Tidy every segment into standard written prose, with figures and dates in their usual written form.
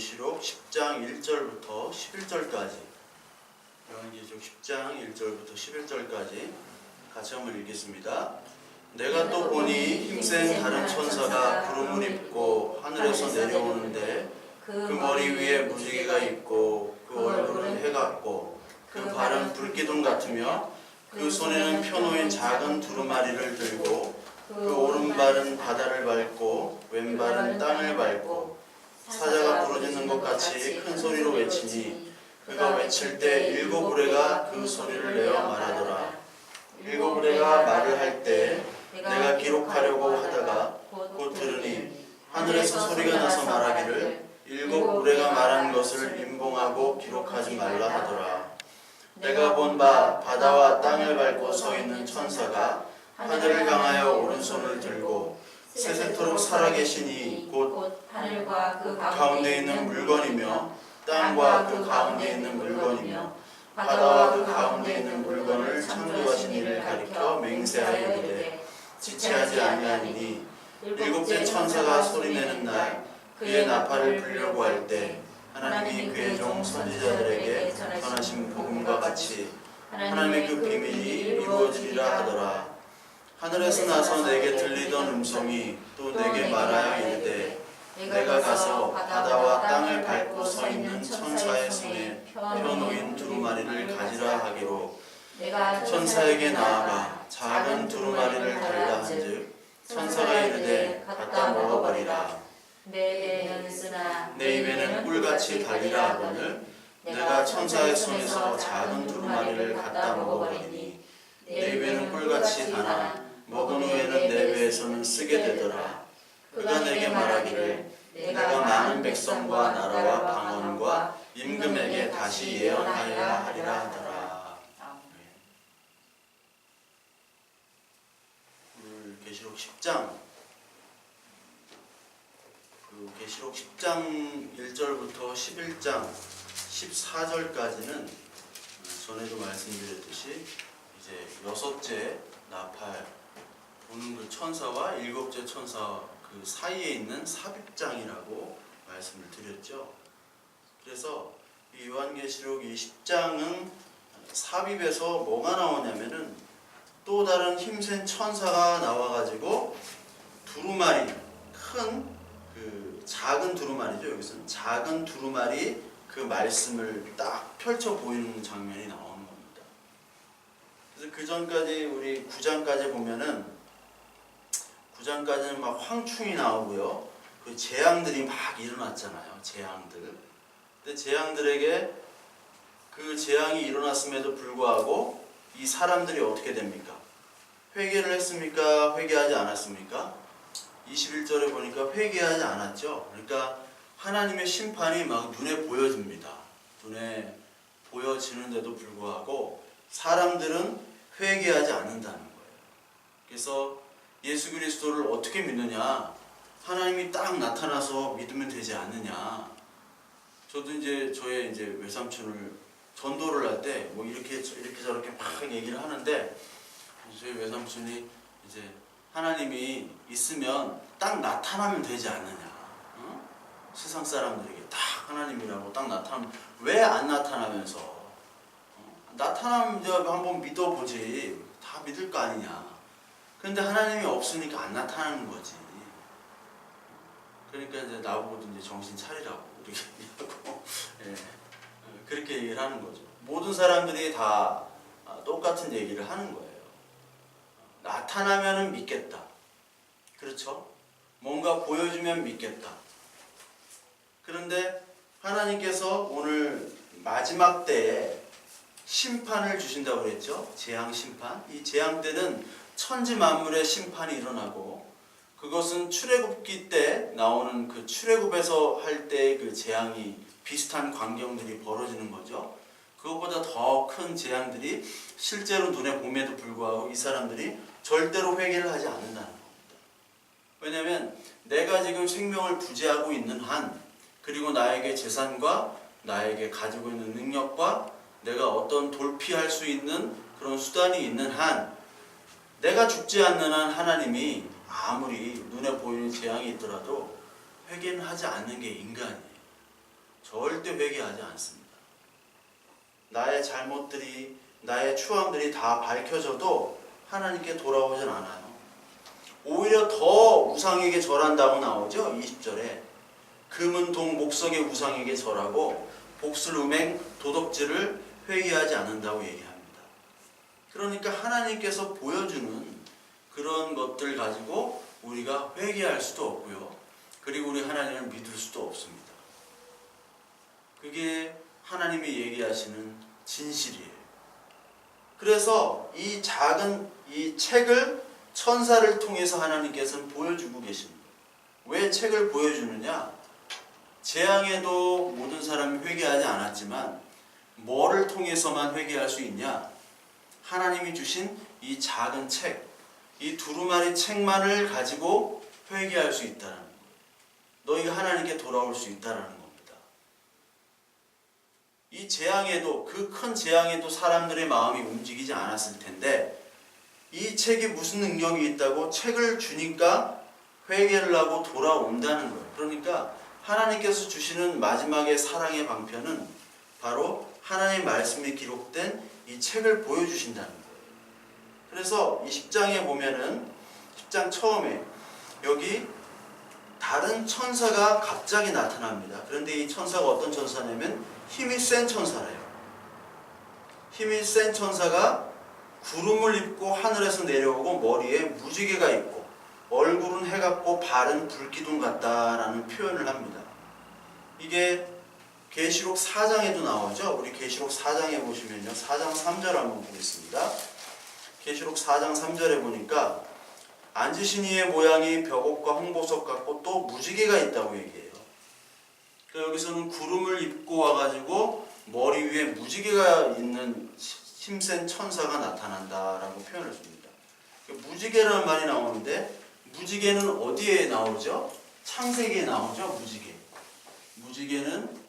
요한계시록 10장 1절부터 11절까지 요한계시록 10장 1절부터 11절까지 같이 한번 읽겠습니다. 내가 또 보니 힘센 다른 천사가 구름을 입고 하늘에서 내려오는데 그 머리 위에 무지개가 있고 그 얼굴은 해 같고 그 발은 불기둥 같으며 그 손에는 펴놓인 작은 두루마리를 들고 그 오른발은 바다를 밟고 왼발은 땅을 밟고 사자가 부르짖는 것 같이 큰 소리로 외치니 그가 외칠 때 일곱 우레가 그 소리를 내어 말하더라. 일곱 우레가 말을 할 때 내가 기록하려고 하다가 곧 들으니 하늘에서 소리가 나서 말하기를 일곱 우레가 말한 것을 임봉하고 기록하지 말라 하더라. 내가 본 바 바다와 땅을 밟고 서 있는 천사가 하늘을 향하여 오른손을 들고 세세토록 살아계시니 곧 하늘과 그 가운데 있는 물건이며 땅과 그 가운데 있는 물건이며 바다와 그 가운데 있는 물건을 창조하신 이를 가리켜 맹세하여 이르되 지체하지 아니하니니 일곱째 천사가 소리내는 날 그의 나팔을 불려고 할 때 하나님이 그의 종 선지자들에게 전하신 복음과 같이 하나님의 그 비밀이 이루어지리라 하더라. 하늘에서 나서 내게 들리던 음성이 또 내게 말하여 이르되 내가 가서 바다와 땅을 밟고 서 있는 천사의 손에 펴놓인 두루마리를 가지라 하기로 천사에게 나아가 작은 두루마리를 달라 한즉 천사가 이르되 갖다 먹어버리라. 내 입에는 쓰나 내 입에는 꿀같이 달리라 하거늘 내가 천사의 손에서 작은 두루마리를 갖다 먹어버리니 내 입에는 꿀같이 다나 먹은 후에는 내 배에서는 쓰게 되더라. 그가 내게 말하기를 내가 많은 백성과 나라와 방언과 임금에게 다시 예언하여야 하리라 하더라. 오늘 계시록 10장 계시록 10장 1절부터 11장 14절까지는 전에도 말씀드렸듯이 이제 여섯째 나팔 보는 그 천사와 일곱째 천사 그 사이에 있는 삽입장이라고 말씀을 드렸죠. 그래서 이 요한계시록 이 10장은 삽입에서 뭐가 나오냐면은 또 다른 힘센 천사가 나와가지고 두루마리 큰 그 작은 두루마리죠. 여기서는 작은 두루마리 그 말씀을 딱 펼쳐 보이는 장면이 나오는 겁니다. 그래서 그 전까지 우리 9장까지 보면은 9장까지는 막 황충이 나오고요. 그 재앙들이 막 일어났잖아요. 재앙들. 근데 재앙들에게 그 재앙이 일어났음에도 불구하고 이 사람들이 어떻게 됩니까? 회개를 했습니까? 회개하지 않았습니까? 21절에 보니까 회개하지 않았죠. 그러니까 하나님의 심판이 막 눈에 보여집니다. 눈에 보여지는데도 불구하고 사람들은 회개하지 않는다는 거예요. 그래서 예수 그리스도를 어떻게 믿느냐? 하나님이 딱 나타나서 믿으면 되지 않느냐? 저도 이제 저의 이제 외삼촌을 전도를 할 때 뭐 이렇게 저렇게 막 얘기를 하는데 저희 외삼촌이 이제 하나님이 있으면 딱 나타나면 되지 않느냐? 어? 세상 사람들에게 딱 하나님이라고 딱 나타나면 왜 안 나타나면서? 나타나면 이제 한번 믿어보지. 다 믿을 거 아니냐? 근데 하나님이 없으니까 안 나타나는 거지. 그러니까 이제 나보고도 이제 정신 차리라고 이렇게 얘기하고 예. 그렇게 얘기를 하는 거죠. 모든 사람들이 다 똑같은 얘기를 하는 거예요. 나타나면은 믿겠다. 그렇죠? 뭔가 보여주면 믿겠다. 그런데 하나님께서 오늘 마지막 때에 심판을 주신다고 그랬죠? 재앙 심판. 이 재앙 때는 천지 만물의 심판이 일어나고 그것은 출애굽기 때 나오는 그 출애굽에서 할 때의 그 재앙이 비슷한 광경들이 벌어지는 거죠. 그것보다 더 큰 재앙들이 실제로 눈에 봄에도 불구하고 이 사람들이 절대로 회개를 하지 않는다는 겁니다. 왜냐하면 내가 지금 생명을 부재하고 있는 한 그리고 나에게 재산과 나에게 가지고 있는 능력과 내가 어떤 돌피할 수 있는 그런 수단이 있는 한 내가 죽지 않는 한 하나님이 아무리 눈에 보이는 재앙이 있더라도 회개는 하지 않는 게 인간이에요. 절대 회개하지 않습니다. 나의 잘못들이, 나의 추함들이 다 밝혀져도 하나님께 돌아오진 않아요. 오히려 더 우상에게 절한다고 나오죠. 20절에 금은 동 목석의 우상에게 절하고 복술 음행 도덕질을 회개하지 않는다고 얘기합니다. 그러니까 하나님께서 보여주는 그런 것들 가지고 우리가 회개할 수도 없고요. 그리고 우리 하나님을 믿을 수도 없습니다. 그게 하나님이 얘기하시는 진실이에요. 그래서 이 작은 이 책을 천사를 통해서 하나님께서는 보여주고 계십니다. 왜 책을 보여주느냐? 재앙에도 모든 사람이 회개하지 않았지만 뭐를 통해서만 회개할 수 있냐? 하나님이 주신 이 작은 책, 이 두루마리 책만을 가지고 회개할 수 있다는 거예요. 너희가 하나님께 돌아올 수 있다는 겁니다. 이 재앙에도, 그 큰 재앙에도 사람들의 마음이 움직이지 않았을 텐데 이 책이 무슨 능력이 있다고 책을 주니까 회개를 하고 돌아온다는 거예요. 그러니까 하나님께서 주시는 마지막의 사랑의 방편은 바로 하나님의 말씀이 기록된 이 책을 보여주신다는 거예요. 그래서 이 10장에 보면은 10장 처음에 여기 다른 천사가 갑자기 나타납니다. 그런데 이 천사가 어떤 천사냐면 힘이 센 천사래요. 힘이 센 천사가 구름을 입고 하늘에서 내려오고 머리에 무지개가 있고 얼굴은 해 같고 발은 불기둥 같다라는 표현을 합니다. 이게 계시록 4장에도 나오죠. 우리 계시록 4장에 보시면요. 4장 3절 한번 보겠습니다. 계시록 4장 3절에 보니까 앉으신 이의 모양이 벽옥과 홍보석 같고 또 무지개가 있다고 얘기해요. 그러니까 여기서는 구름을 입고 와가지고 머리 위에 무지개가 있는 힘센 천사가 나타난다라고 표현을 줍니다. 무지개라는 말이 나오는데 무지개는 어디에 나오죠? 창세기에 나오죠. 무지개. 무지개는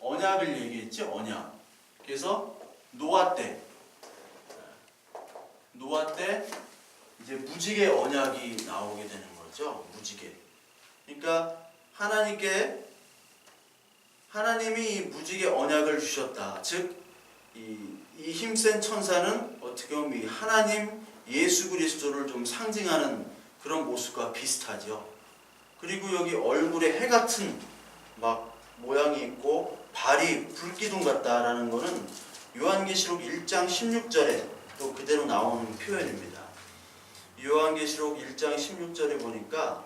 언약을 얘기했죠. 언약. 그래서 노아 때 이제 무지개 언약이 나오게 되는 거죠. 무지개. 그러니까 하나님이 이 무지개 언약을 주셨다. 즉 이 힘센 천사는 어떻게 보면 이 하나님 예수 그리스도를 좀 상징하는 그런 모습과 비슷하죠. 그리고 여기 얼굴에 해 같은 막 모양이 있고 발이 불기둥 같다라는 것은 요한계시록 1장 16절에 또 그대로 나오는 표현입니다. 요한계시록 1장 16절에 보니까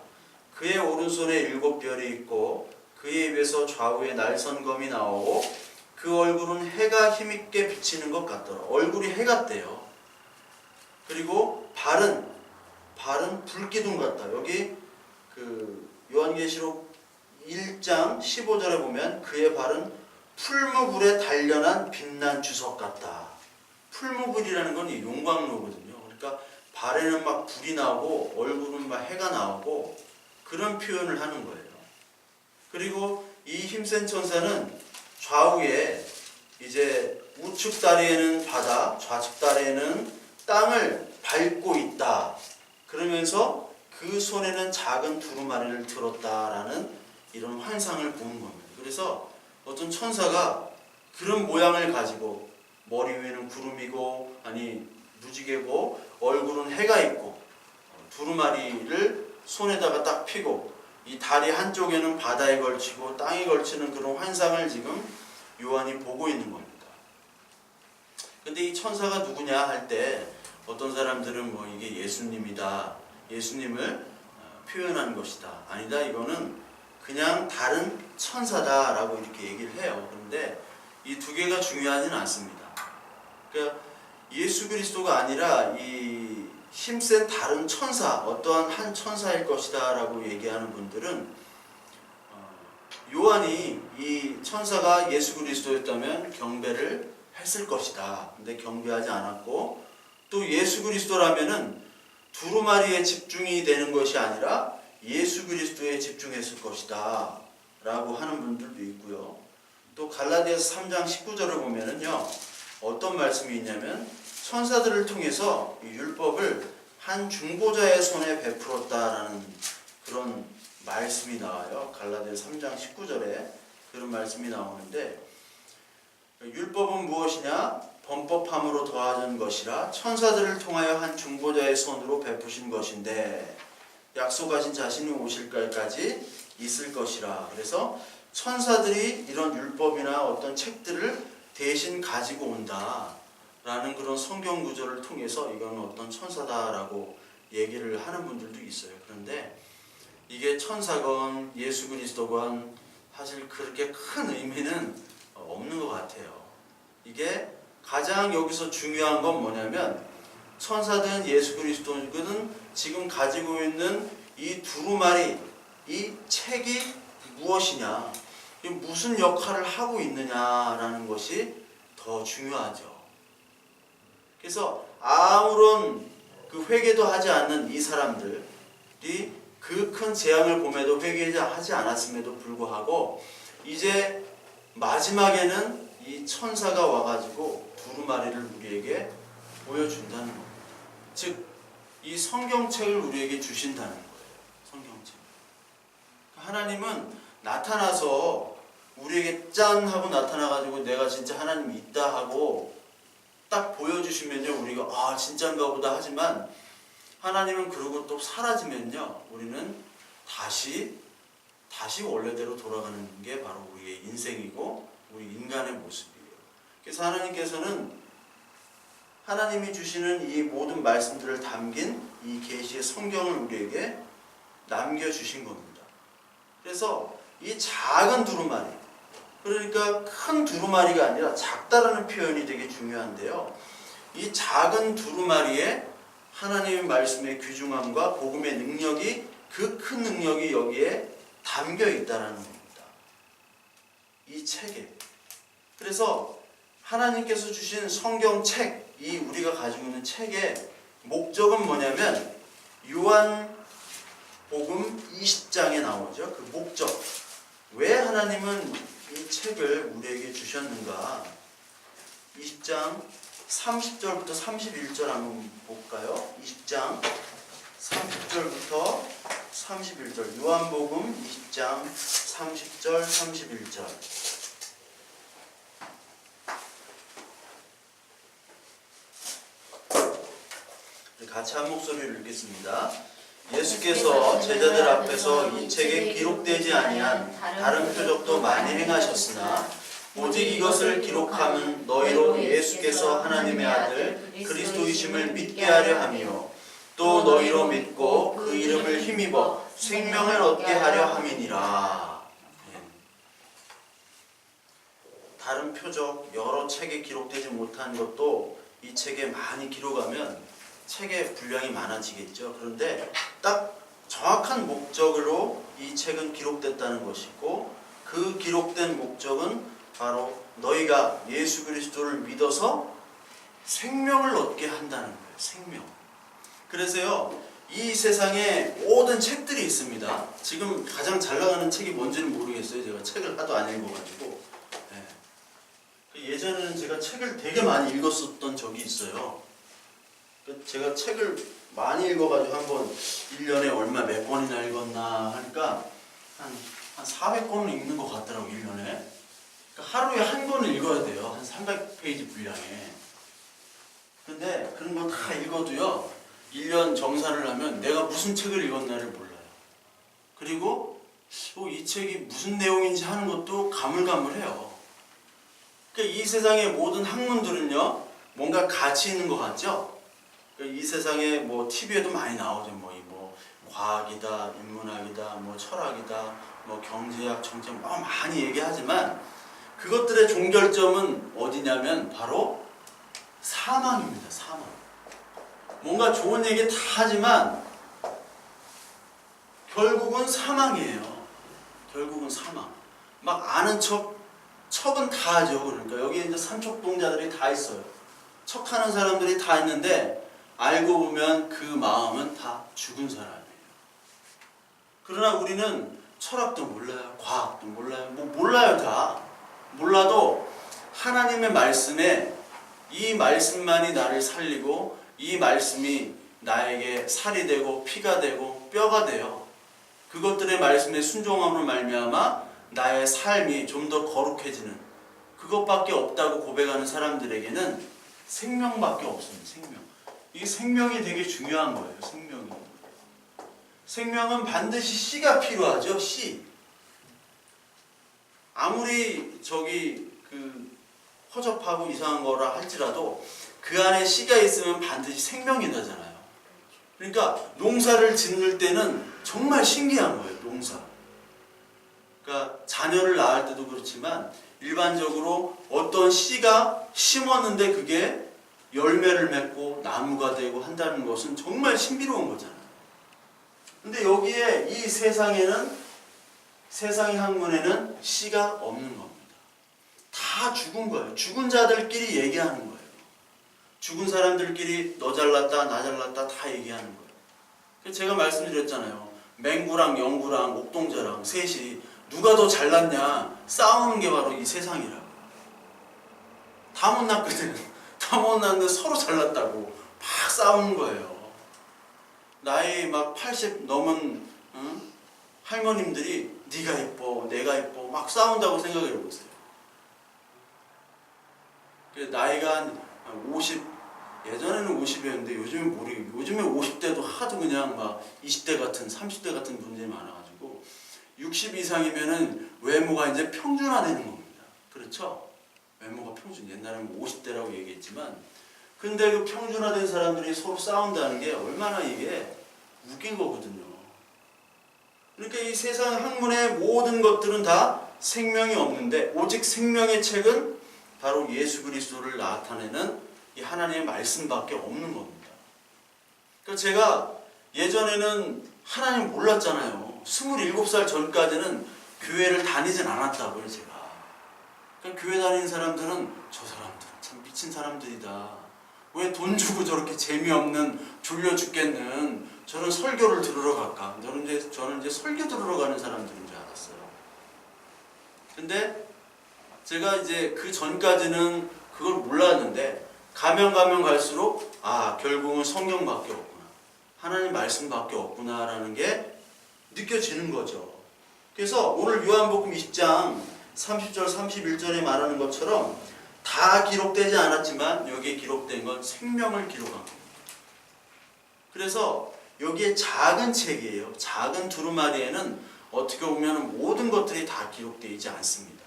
그의 오른손에 7별이 있고 그의 입에서 좌우에 날선검이 나오고 그 얼굴은 해가 힘있게 비치는 것 같더라. 얼굴이 해 같대요. 그리고 발은 불기둥 같다. 여기 그 요한계시록 1장 15절에 보면 그의 발은 풀무불에 단련한 빛난 주석 같다. 풀무불이라는 건 이 용광로거든요. 그러니까 발에는 막 불이 나오고 얼굴은 막 해가 나오고 그런 표현을 하는 거예요. 그리고 이 힘센 천사는 좌우에 이제 우측 다리에는 바다, 좌측 다리에는 땅을 밟고 있다. 그러면서 그 손에는 작은 두루마리를 들었다라는 이런 환상을 보는 겁니다. 그래서 어떤 천사가 그런 모양을 가지고 머리 위에는 구름이고 무지개고 얼굴은 해가 있고 두루마리를 손에다가 딱 펴고 이 다리 한쪽에는 바다에 걸치고 땅에 걸치는 그런 환상을 지금 요한이 보고 있는 겁니다. 근데 이 천사가 누구냐 할 때 어떤 사람들은 뭐 이게 예수님이다. 예수님을 표현한 것이다. 아니다. 이거는 그냥 다른 천사다라고 이렇게 얘기를 해요. 그런데 이 두 개가 중요하지는 않습니다. 그러니까 예수 그리스도가 아니라 이 힘센 다른 천사, 어떠한 한 천사일 것이다 라고 얘기하는 분들은 요한이 이 천사가 예수 그리스도였다면 경배를 했을 것이다. 근데 경배하지 않았고 또 예수 그리스도라면은 두루마리에 집중이 되는 것이 아니라 예수 그리스도에 집중했을 것이다 라고 하는 분들도 있고요. 또 갈라디아서 3장 19절을 보면은요 어떤 말씀이 있냐면 천사들을 통해서 이 율법을 한 중보자의 손에 베풀었다라는 그런 말씀이 나와요. 갈라디아서 3장 19절에 그런 말씀이 나오는데 율법은 무엇이냐? 범법함으로 더하던 것이라 천사들을 통하여 한 중보자의 손으로 베푸신 것인데 약속하신 자신이 오실 때까지 있을 것이라. 그래서 천사들이 이런 율법이나 어떤 책들을 대신 가지고 온다라는 그런 성경 구절을 통해서 이건 어떤 천사다라고 얘기를 하는 분들도 있어요. 그런데 이게 천사건 예수 그리스도건 사실 그렇게 큰 의미는 없는 것 같아요. 이게 가장 여기서 중요한 건 뭐냐면 천사든 예수 그리스도든 지금 가지고 있는 이 두루마리, 이 책이 무엇이냐, 무슨 역할을 하고 있느냐라는 것이 더 중요하죠. 그래서 아무런 그 회개도 하지 않는 이 사람들이 그 큰 재앙을 봄에도 회개하지 않았음에도 불구하고 이제 마지막에는 이 천사가 와가지고 두루마리를 우리에게 보여준다는 겁니다. 즉, 이 성경책을 우리에게 주신다는 거예요. 성경책. 하나님은 나타나서 우리에게 짠 하고 나타나가지고 내가 진짜 하나님이 있다 하고 딱 보여주시면요, 우리가 아 진짜인가 보다 하지만 하나님은 그러고 또 사라지면요, 우리는 다시 원래대로 돌아가는 게 바로 우리의 인생이고 우리 인간의 모습이에요. 그래서 하나님께서는 하나님이 주시는 이 모든 말씀들을 담긴 이 계시의 성경을 우리에게 남겨주신 겁니다. 그래서 이 작은 두루마리, 그러니까 큰 두루마리가 아니라 작다라는 표현이 되게 중요한데요. 이 작은 두루마리에 하나님의 말씀의 귀중함과 복음의 능력이, 그 큰 능력이 여기에 담겨 있다는 겁니다. 이 책에. 그래서 하나님께서 주신 성경책, 이 우리가 가지고 있는 책의 목적은 뭐냐면 요한복음 20장에 나오죠. 그 목적. 왜 하나님은 이 책을 우리에게 주셨는가? 20장 30절부터 31절 한번 볼까요? 20장 30절부터 31절. 요한복음 20장 30절 31절. 같이 한 목소리를 읽겠습니다. 예수께서 제자들 앞에서 이 책에 기록되지 아니한 다른 표적도 많이 행하셨으나 오직 이것을 기록함은 너희로 예수께서 하나님의 아들 그리스도이심을 믿게 하려 함이요 또 너희로 믿고 그 이름을 힘입어 생명을 얻게 하려 함이니라. 다른 표적 여러 책에 기록되지 못한 것도 이 책에 많이 기록하면 책의 분량이 많아지겠죠. 그런데 딱 정확한 목적으로 이 책은 기록됐다는 것이고, 그 기록된 목적은 바로 너희가 예수 그리스도를 믿어서 생명을 얻게 한다는 거예요. 생명. 그래서요, 이 세상에 모든 책들이 있습니다. 지금 가장 잘 나가는 책이 뭔지는 모르겠어요. 제가 책을 하도 안 읽어가지고. 예전에는 제가 책을 되게 많이 읽었었던 적이 있어요. 제가 책을 많이 읽어가지고 한번 1년에 얼마 몇 권이나 읽었나 하니까 한 400권을 읽는 것 같더라고, 1년에. 그러니까 하루에 한 권을 읽어야 돼요. 한 300페이지 분량에. 근데 그런 거 다 읽어도요, 1년 정산을 하면 내가 무슨 책을 읽었나를 몰라요. 그리고 이 책이 무슨 내용인지 하는 것도 가물가물해요. 그러니까 이 세상의 모든 학문들은요, 뭔가 가치 있는 것 같죠? 이 세상에 뭐 TV에도 많이 나오죠. 뭐 과학이다, 인문학이다, 뭐 철학이다, 뭐 경제학, 정책 뭐 많이 얘기하지만 그것들의 종결점은 어디냐면 바로 사망입니다. 사망. 뭔가 좋은 얘기 다 하지만 결국은 사망이에요. 결국은 사망. 막 아는 척은 다 하죠. 그러니까 여기 이제 삼척동자들이 다 있어요. 척하는 사람들이 다 있는데 알고 보면 그 마음은 다 죽은 사람이에요. 그러나 우리는 철학도 몰라요. 과학도 몰라요. 몰라요 다. 몰라도 하나님의 말씀에 이 말씀만이 나를 살리고 이 말씀이 나에게 살이 되고 피가 되고 뼈가 돼요. 그것들의 말씀에 순종함으로 말미암아 나의 삶이 좀 더 거룩해지는 그것밖에 없다고 고백하는 사람들에게는 생명밖에 없습니다. 생명. 이게 생명이 되게 중요한 거예요. 생명이. 생명은 반드시 씨가 필요하죠. 씨. 아무리 허접하고 이상한 거라 할지라도 그 안에 씨가 있으면 반드시 생명이 나잖아요. 그러니까 농사를 짓는 때는 정말 신기한 거예요. 농사. 그러니까 자녀를 낳을 때도 그렇지만 일반적으로 어떤 씨가 심었는데 그게 열매를 맺고 나무가 되고 한다는 것은 정말 신비로운 거잖아요. 근데 여기에 이 세상의 학문에는 씨가 없는 겁니다. 다 죽은 거예요. 죽은 자들끼리 얘기하는 거예요. 죽은 사람들끼리 너 잘났다 나 잘났다 다 얘기하는 거예요. 그래서 제가 말씀드렸잖아요. 맹구랑 영구랑 옥동자랑 셋이 누가 더 잘났냐 싸우는 게 바로 이 세상이라고. 다 못났거든. 다 못났는데 서로 잘났다고 막 싸우는 거예요. 나이 막 80 넘은 할머님들이 네가 이뻐 내가 이뻐 막 싸운다고 생각을 해보세요. 나이가 한 50, 예전에는 50이었는데 요즘은 모르겠고 요즘에 50대도 하도 그냥 막 20대 같은 30대 같은 분들이 많아가지고 60 이상이면은 외모가 이제 평준화되는 겁니다. 그렇죠? 외모가 평준. 옛날에는 50대라고 얘기했지만 근데 그 평준화된 사람들이 서로 싸운다는 게 얼마나 이게 웃긴 거거든요. 그러니까 이 세상 학문의 모든 것들은 다 생명이 없는데 오직 생명의 책은 바로 예수 그리스도를 나타내는 이 하나님의 말씀밖에 없는 겁니다. 그러니까 제가 예전에는 하나님 몰랐잖아요. 27살 전까지는 교회를 다니진 않았다고요, 제가. 그러니까 교회 다니는 사람들은 저 사람들 참 미친 사람들이다. 왜 돈 주고 저렇게 재미없는 졸려 죽겠는 저런 설교를 들으러 갈까? 저는 이제 설교 들으러 가는 사람들인 줄 알았어요. 근데 제가 이제 그 전까지는 그걸 몰랐는데 가면 갈수록 결국은 성경밖에 없구나. 하나님 말씀밖에 없구나라는 게 느껴지는 거죠. 그래서 오늘 요한복음 20장 30절 31절에 말하는 것처럼 다 기록되지 않았지만 여기에 기록된 건 생명을 기록한 겁니다. 그래서 여기에 작은 책이에요. 작은 두루마리에는 어떻게 보면 모든 것들이 다 기록되어 있지 않습니다.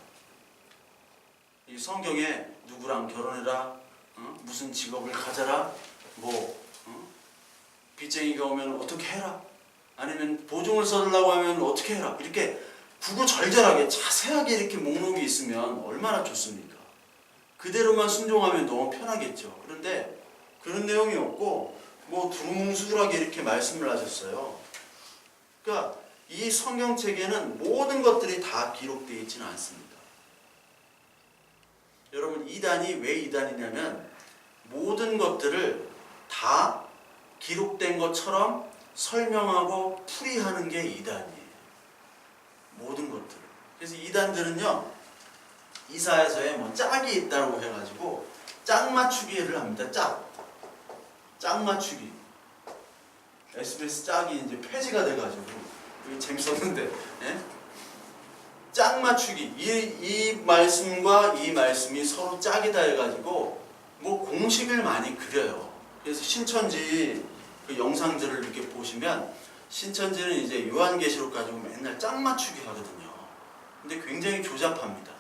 이 성경에 누구랑 결혼해라, 무슨 직업을 가져라, 빚쟁이가 오면 어떻게 해라, 아니면 보증을 써달라고 하면 어떻게 해라, 이렇게 구구절절하게 자세하게 이렇게 목록이 있으면 얼마나 좋습니까? 그대로만 순종하면 너무 편하겠죠. 그런데 그런 내용이 없고 두루뭉술하게 이렇게 말씀을 하셨어요. 그러니까 이 성경책에는 모든 것들이 다 기록되어 있지는 않습니다. 여러분, 이단이 왜 이단이냐면 모든 것들을 다 기록된 것처럼 설명하고 풀이하는 게 이단이에요. 모든 것들을. 그래서 이단들은요, 이사야서에 짝이 있다고 해가지고 짝 맞추기를 합니다. 짝 맞추기. SBS 짝이 이제 폐지가 돼가지고 이게 재밌었는데, 예? 짝 맞추기. 이 말씀과 이 말씀이 서로 짝이다 해가지고 공식을 많이 그려요. 그래서 신천지 그 영상들을 이렇게 보시면 신천지는 이제 요한계시록 가지고 맨날 짝 맞추기 하거든요. 근데 굉장히 조잡합니다.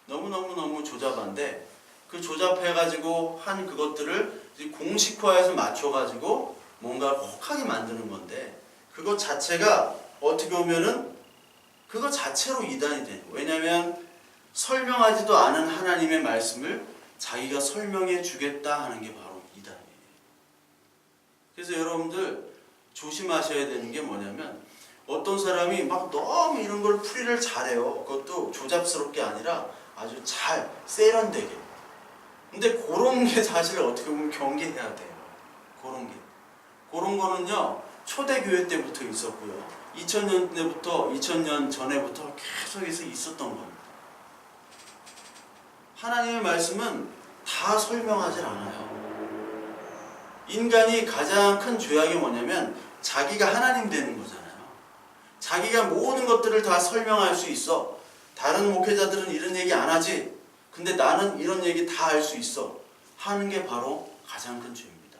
너무 조잡한데 그 조잡해가지고 한 그것들을 이제 공식화해서 맞춰가지고 뭔가 혹하게 만드는 건데 그것 자체가 어떻게 보면은 그것 자체로 이단이 되는 거예요. 왜냐하면 설명하지도 않은 하나님의 말씀을 자기가 설명해 주겠다 하는 게 바로 이단이에요. 그래서 여러분들 조심하셔야 되는 게 뭐냐면 어떤 사람이 막 너무 이런 걸 풀이를 잘해요. 그것도 조잡스럽게 아니라 아주 잘 세련되게. 근데 그런 게 사실 어떻게 보면 경계해야 돼요. 그런 거는요 초대교회 때부터 있었고요. 2000년 전에부터 계속해서 있었던 겁니다. 하나님의 말씀은 다 설명하지 않아요. 인간이 가장 큰 죄악이 뭐냐면 자기가 하나님 되는 거잖아요. 자기가 모든 것들을 다 설명할 수 있어. 다른 목회자들은 이런 얘기 안 하지. 근데 나는 이런 얘기 다 할 수 있어. 하는 게 바로 가장 큰 죄입니다.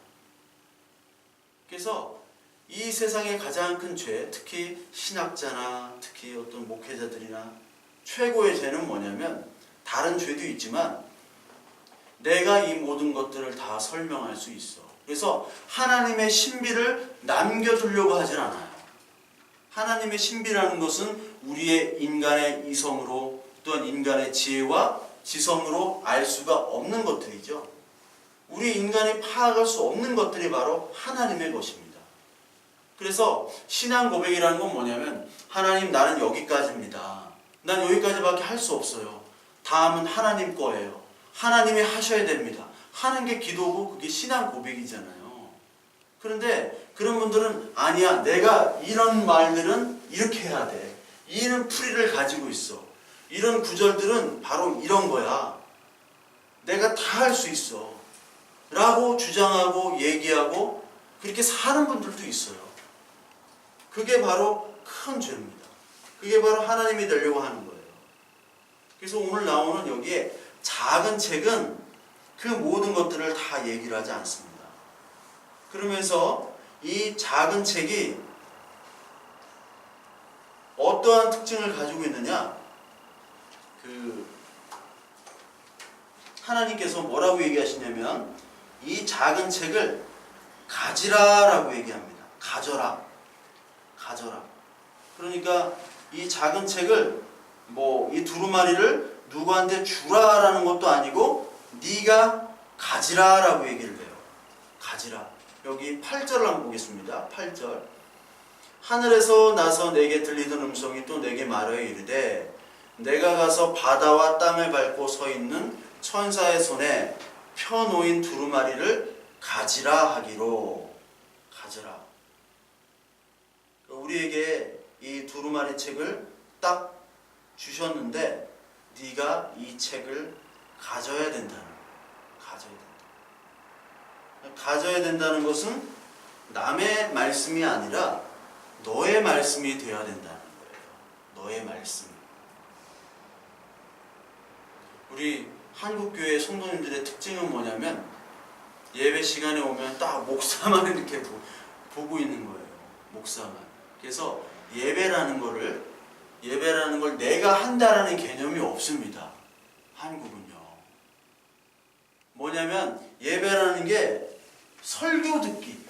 그래서 이 세상의 가장 큰 죄, 특히 신학자나 특히 어떤 목회자들이나 최고의 죄는 뭐냐면 다른 죄도 있지만 내가 이 모든 것들을 다 설명할 수 있어. 그래서 하나님의 신비를 남겨두려고 하진 않아요. 하나님의 신비라는 것은 우리의 인간의 이성으로 또한 인간의 지혜와 지성으로 알 수가 없는 것들이죠. 우리 인간이 파악할 수 없는 것들이 바로 하나님의 것입니다. 그래서 신앙 고백이라는 건 뭐냐면 하나님 나는 여기까지입니다. 난 여기까지밖에 할 수 없어요. 다음은 하나님 거예요. 하나님이 하셔야 됩니다. 하는 게 기도고 그게 신앙 고백이잖아요. 그런데 그런 분들은 아니야. 내가 이런 말들은 이렇게 해야 돼. 이런 풀이를 가지고 있어. 이런 구절들은 바로 이런 거야. 내가 다 할 수 있어. 라고 주장하고 얘기하고 그렇게 사는 분들도 있어요. 그게 바로 큰 죄입니다. 그게 바로 하나님이 되려고 하는 거예요. 그래서 오늘 나오는 여기에 작은 책은 그 모든 것들을 다 얘기를 하지 않습니다. 그러면서 이 작은 책이 어떠한 특징을 가지고 있느냐? 하나님께서 뭐라고 얘기하시냐면 이 작은 책을 가지라라고 얘기합니다. 가져라. 가져라. 그러니까 이 작은 책을 이 두루마리를 누구한테 주라라는 것도 아니고 네가 가지라라고 얘기를 해요. 가지라. 여기 8절을 한번 보겠습니다. 8절. 하늘에서 나서 내게 들리던 음성이 또 내게 말하여 이르되 내가 가서 바다와 땅을 밟고 서 있는 천사의 손에 펴놓인 두루마리를 가지라 하기로. 가져라. 우리에게 이 두루마리 책을 딱 주셨는데 네가 이 책을 가져야 된다는 거예요. 가져야 된다. 가져야 된다는 것은 남의 말씀이 아니라 너의 말씀이 되어야 된다는 거예요. 너의 말씀. 우리 한국교회 성도님들의 특징은 뭐냐면 예배 시간에 오면 딱 목사만 이렇게 보고 있는 거예요. 목사만. 그래서 예배라는 걸 내가 한다라는 개념이 없습니다. 한국은요. 뭐냐면 예배라는 게 설교 듣기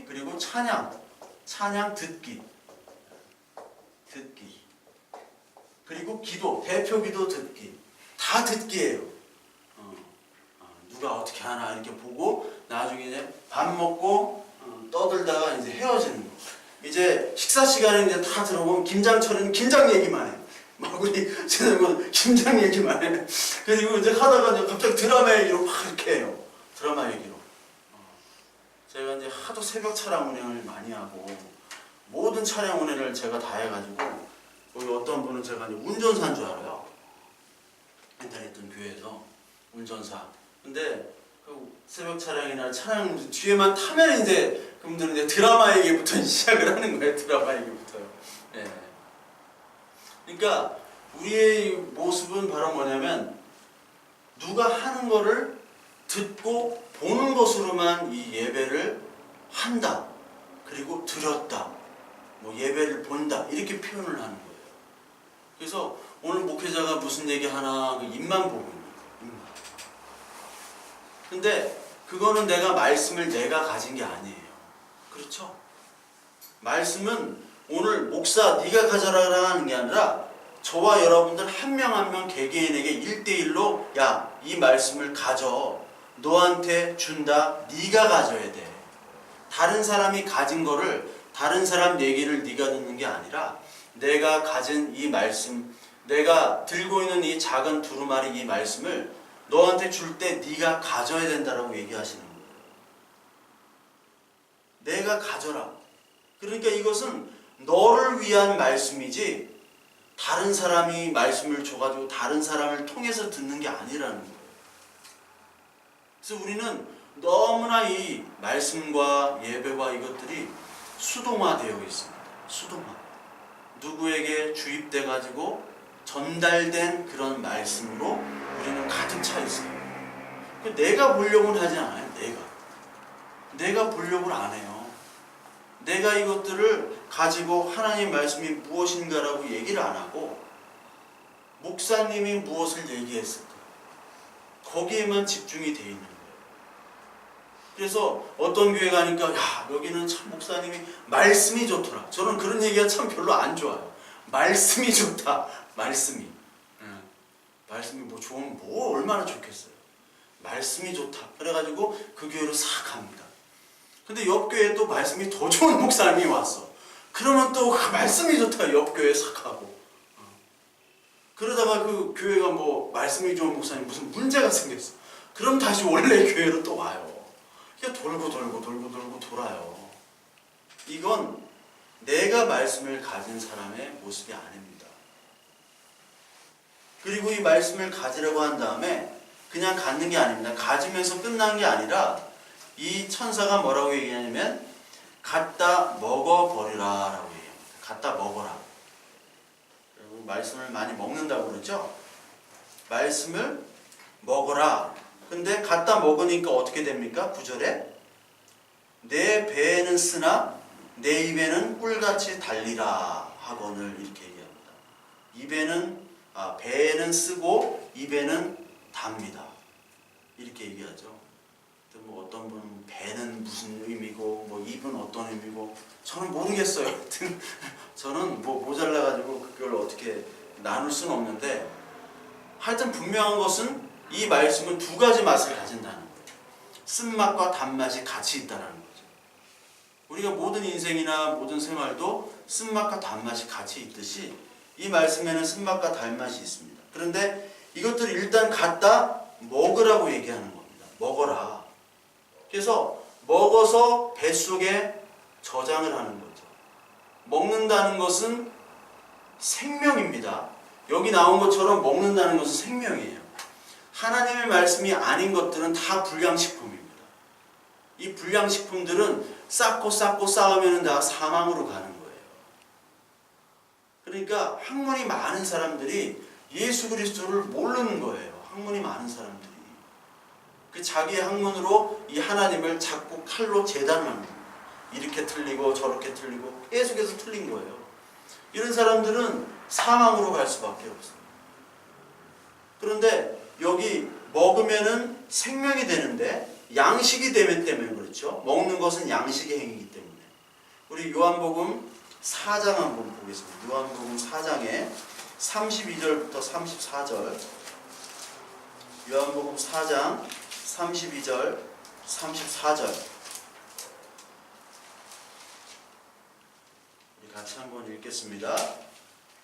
그리고 찬양 듣기 그리고 기도, 대표 기도 듣기 다 듣기예요. 누가 어떻게 하나 이렇게 보고 나중에 이제 밥 먹고 떠들다가 이제 헤어지는 거. 이제 식사 시간에 이제 다 들어보면 김장철은 김장 얘기만 해. 마구리 쟤는 김장 얘기만 해. 그리고 이제 하다가 이제 갑자기 드라마 얘기로 막 이렇게 해요. 드라마 얘기로. 제가 이제 하도 새벽 차량 운행을 많이 하고 모든 차량 운행을 제가 다 해가지고 거기 어떤 분은 제가 이제 운전사인 줄 알아요. 옛날에 있던 교회에서 운전사. 근데 그 새벽 차량이나 차량 뒤에만 타면 이제 그분들은 이제 드라마 얘기부터 시작을 하는 거예요. 드라마 얘기부터요. 예. 그러니까 우리의 모습은 바로 뭐냐면 누가 하는 거를 듣고 보는 것으로만 이 예배를 한다. 그리고 들었다. 예배를 본다. 이렇게 표현을 하는 거예요. 그래서 오늘 목회자가 무슨 얘기 하나 입만 보고 있는 거예요. 입만. 근데 그거는 말씀을 내가 가진 게 아니에요. 그렇죠? 말씀은 오늘 목사 네가 가져라 하는 게 아니라 저와 여러분들 한 명 한 명 개개인에게 1대1로 야, 이 말씀을 가져. 너한테 준다. 네가 가져야 돼. 다른 사람이 가진 거를 다른 사람 얘기를 네가 듣는 게 아니라 내가 가진 이 말씀, 내가 들고 있는 이 작은 두루마리 이 말씀을 너한테 줄 때 네가 가져야 된다라고 얘기하시는 거예요. 내가 가져라. 그러니까 이것은 너를 위한 말씀이지 다른 사람이 말씀을 줘가지고 다른 사람을 통해서 듣는 게 아니라는 거예요. 그래서 우리는 너무나 이 말씀과 예배와 이것들이 수동화되어 있습니다. 수동화. 누구에게 주입돼 가지고 전달된 그런 말씀으로 우리는 가득 차 있어요. 내가 보려고는 하지 않아요. 내가 보려고는 안 해요. 내가 이것들을 가지고 하나님 말씀이 무엇인가라고 얘기를 안 하고 목사님이 무엇을 얘기했을까 거기에만 집중이 돼 있는 거예요. 그래서 어떤 교회 가니까 야 여기는 참 목사님이 말씀이 좋더라. 저는 그런 얘기가 참 별로 안 좋아요. 말씀이 좋다. 말씀이 뭐 좋으면 뭐 얼마나 좋겠어요. 말씀이 좋다. 그래가지고 그 교회로 싹 갑니다. 근데 옆 교회에 또 말씀이 더 좋은 목사님이 왔어. 그러면 또 그 말씀이 좋다. 옆 교회에 싹 가고. 그러다가 그 교회가 뭐 말씀이 좋은 목사님 무슨 문제가 생겼어. 그럼 다시 원래 교회로 또 와요. 그냥 돌고 돌아요. 이건 내가 말씀을 가진 사람의 모습이 아닙니다. 그리고 이 말씀을 가지려고 한 다음에 그냥 갖는 게 아닙니다. 가지면서 끝난 게 아니라 이 천사가 뭐라고 얘기하냐면 갖다 먹어버리라 라고 얘기합니다. 갖다 먹어라. 그리고 말씀을 많이 먹는다고 그러죠. 말씀을 먹어라. 근데 갖다 먹으니까 어떻게 됩니까? 9절에 내 배에는 쓰나 내 입에는 꿀같이 달리라 하거늘 이렇게 얘기합니다. 배에는 쓰고 입에는 답니다. 이렇게 얘기하죠. 뭐 어떤 분은 배는 무슨 의미고 뭐 입은 어떤 의미고 저는 모르겠어요. 저는 뭐 모자라가지고 그걸 어떻게 나눌 수는 없는데 하여튼 분명한 것은 이 말씀은 두 가지 맛을 가진다는 거예요. 쓴맛과 단맛이 같이 있다는 거죠. 우리가 모든 인생이나 모든 생활도 쓴맛과 단맛이 같이 있듯이 이 말씀에는 쓴맛과 단맛이 있습니다. 그런데 이것들을 일단 갖다 먹으라고 얘기하는 겁니다. 먹어라. 그래서 먹어서 뱃속에 저장을 하는 거죠. 먹는다는 것은 생명입니다. 여기 나온 것처럼 먹는다는 것은 생명이에요. 하나님의 말씀이 아닌 것들은 다 불량식품입니다. 이 불량식품들은 쌓고 쌓으면 다 사망으로 가는 거예요. 그러니까 학문이 많은 사람들이 예수 그리스도를 모르는 거예요. 학문이 많은 사람들이. 그 자기의 학문으로 이 하나님을 자꾸 칼로 재단하는 거예요. 이렇게 틀리고 저렇게 틀리고 계속해서 틀린 거예요. 이런 사람들은 사망으로 갈 수밖에 없어요. 그런데 여기 먹으면은 생명이 되는데 양식이 되면 때문에 그렇죠. 먹는 것은 양식의 행위이기 때문에. 우리 요한복음 4장 한번 보겠습니다. 요한복음 4장에 32절부터 34절. 요한복음 4장 32절 34절. 우리 같이 한번 읽겠습니다.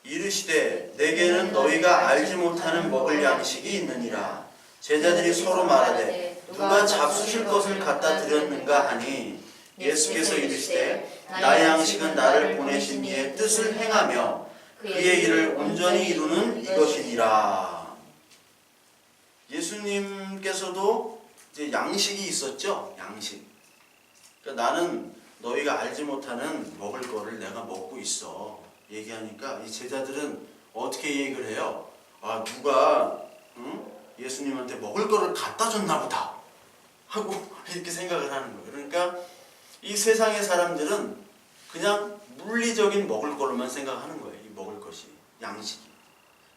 이르시되 내게는 너희가 알지 못하는 먹을 양식이 있느니라. 제자들이 서로 말하되 누가 잡수실 것을 갖다 드렸는가 하니 예수께서 이르시되 나의 양식은 나를 보내신 이의 뜻을 행하며 그의 일을 온전히 이루는 이것이니라. 예수님께서도 이제 양식이 있었죠. 양식. 그러니까 나는 너희가 알지 못하는 먹을 거를 내가 먹고 있어. 얘기하니까 이 제자들은 어떻게 얘기를 해요? 아 누가 예수님한테 먹을 거를 갖다 줬나 보다 하고 이렇게 생각을 하는 거예요. 그러니까 이 세상의 사람들은 그냥 물리적인 먹을 거로만 생각하는 거예요. 이 먹을 것이 양식이.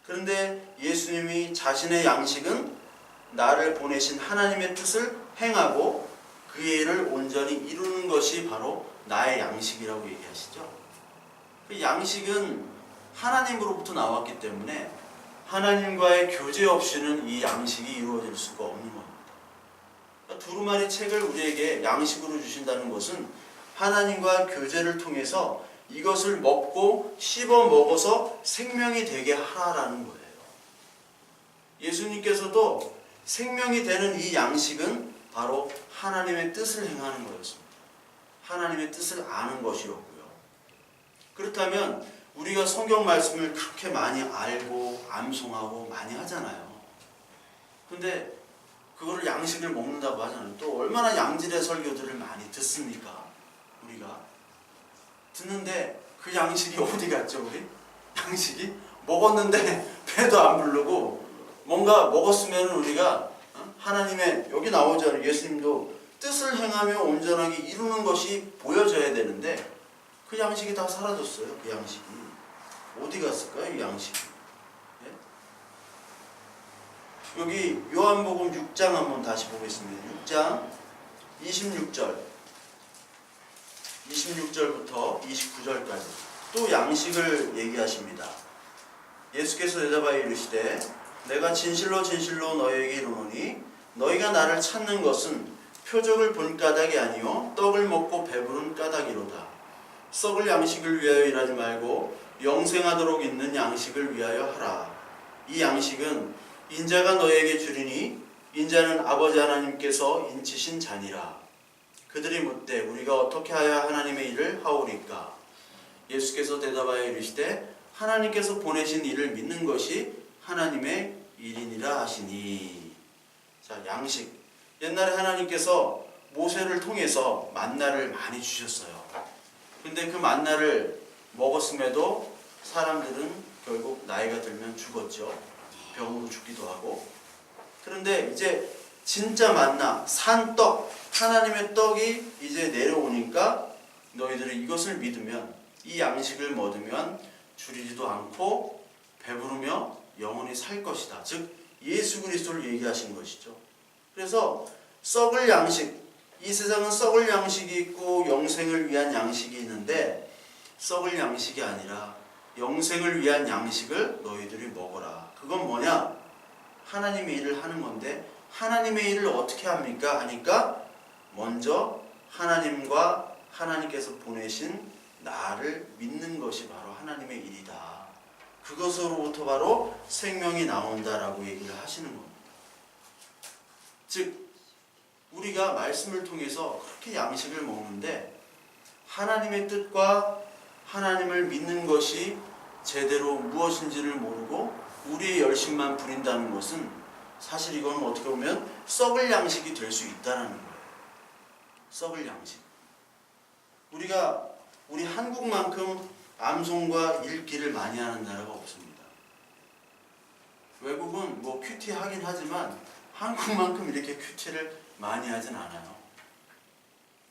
그런데 예수님이 자신의 양식은 나를 보내신 하나님의 뜻을 행하고 그의 일을 온전히 이루는 것이 바로 나의 양식이라고 얘기하시죠. 그 양식은 하나님으로부터 나왔기 때문에 하나님과의 교제 없이는 이 양식이 이루어질 수가 없는 겁니다. 그러니까 두루마리 책을 우리에게 양식으로 주신다는 것은 하나님과 교제를 통해서 이것을 먹고 씹어 먹어서 생명이 되게 하라는 거예요. 예수님께서도 생명이 되는 이 양식은 바로 하나님의 뜻을 행하는 거였습니다. 하나님의 뜻을 아는 것이었고요. 그렇다면 우리가 성경 말씀을 그렇게 많이 알고 암송하고 많이 하잖아요. 근데 그거를 양식을 먹는다고 하잖아요. 또 얼마나 양질의 설교들을 많이 듣습니까? 우리가 듣는데 그 양식이 어디 갔죠 우리? 양식이 먹었는데 배도 안 부르고 뭔가 먹었으면 우리가 하나님의 여기 나오잖아요. 예수님도 뜻을 행하며 온전하게 이루는 것이 보여져야 되는데 그 양식이 다 사라졌어요. 그 양식이 어디 갔을까요? 이 양식이. 예? 여기 요한복음 6장 한번 다시 보겠습니다. 6장 26절부터 29절까지 또 양식을 얘기하십니다. 예수께서 대답하여 이르시되 내가 진실로 진실로 너희에게 이르노니 너희가 나를 찾는 것은 표적을 본 까닭이 아니요 떡을 먹고 배부른 까닭이로다. 썩을 양식을 위하여 일하지 말고 영생하도록 있는 양식을 위하여 하라. 이 양식은 인자가 너희에게 주리니 인자는 아버지 하나님께서 인치신 자니라. 그들이 묻되 우리가 어떻게 하여 하나님의 일을 하오리까? 예수께서 대답하여 이르시되 하나님께서 보내신 일을 믿는 것이 하나님의 일이니라 하시니. 자, 양식. 옛날에 하나님께서 모세를 통해서 만나를 많이 주셨어요. 근데 그 만나를 먹었음에도 사람들은 결국 나이가 들면 죽었죠. 병으로 죽기도 하고. 그런데 이제 진짜 만나, 산떡, 하나님의 떡이 이제 내려오니까 너희들이 이것을 믿으면, 이 양식을 먹으면 줄이지도 않고 배부르며 영원히 살 것이다. 즉 예수 그리스도를 얘기하신 것이죠. 그래서 썩을 양식, 이 세상은 썩을 양식이 있고 영생을 위한 양식이 있는데 썩을 양식이 아니라 영생을 위한 양식을 너희들이 먹어라. 그건 뭐냐? 하나님의 일을 하는 건데 하나님의 일을 어떻게 합니까? 하니까 먼저 하나님과 하나님께서 보내신 나를 믿는 것이 바로 하나님의 일이다. 그것으로부터 바로 생명이 나온다라고 얘기를 하시는 겁니다. 즉 우리가 말씀을 통해서 그렇게 양식을 먹는데 하나님의 뜻과 하나님을 믿는 것이 제대로 무엇인지를 모르고 우리의 열심만 부린다는 것은 사실 이건 어떻게 보면 썩을 양식이 될 수 있다는 거예요. 썩을 양식. 우리 한국만큼 암송과 읽기를 많이 하는 나라가 없습니다. 외국은 뭐 큐티 하긴 하지만 한국만큼 이렇게 큐티를 많이 하진 않아요.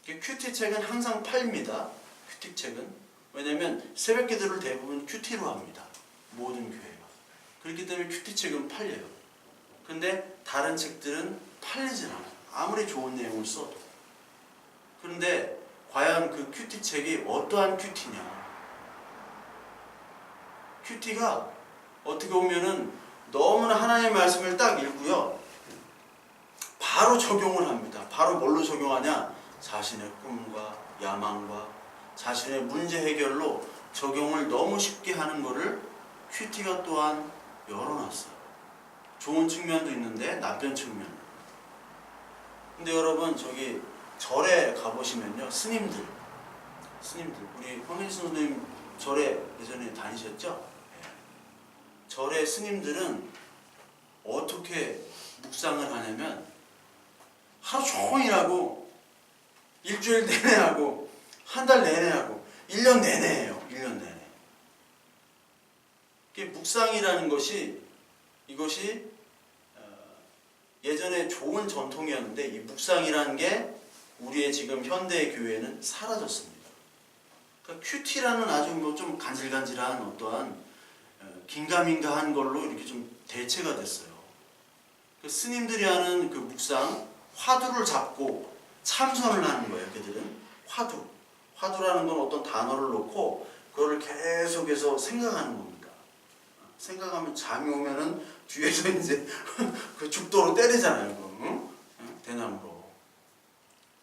큐티 책은 항상 팔립니다. 큐티 책은. 왜냐하면 새벽 기도를 대부분 큐티로 합니다. 모든 교회가. 그렇기 때문에 큐티 책은 팔려요. 근데 다른 책들은 팔리진 않아요. 아무리 좋은 내용을 써도. 그런데 과연 그 큐티 책이 어떠한 큐티냐? 큐티가 어떻게 보면은 너무나 하나님의 말씀을 딱 읽고요. 바로 적용을 합니다. 바로 뭘로 적용하냐? 자신의 꿈과 야망과 자신의 문제 해결로 적용을 너무 쉽게 하는 것을 큐티가 또한 열어놨어요. 좋은 측면도 있는데 나쁜 측면. 근데 여러분 저기 절에 가보시면요. 스님들 우리 황현수 선생님 절에 예전에 다니셨죠? 네. 절의 스님들은 어떻게 묵상을 하냐면 하루 종일 하고 일주일 내내 하고 한 달 내내 하고 1년 내내 해요. 1년 내내. 이게 묵상이라는 것이 이것이 예전에 좋은 전통이었는데 이 묵상이라는 게 우리의 지금 현대 교회는 사라졌습니다. 그러니까 큐티라는 아주 뭐 좀 간질간질한 어떠한 긴가민가한 걸로 이렇게 좀 대체가 됐어요. 그 스님들이 하는 그 묵상, 화두를 잡고 참선을 하는 거예요. 그들은 화두라는 건 어떤 단어를 놓고 그거를 계속해서 생각하는 겁니다. 생각하면 잠이 오면은 뒤에서 이제 그 죽도로 때리잖아요. 응? 대나무로.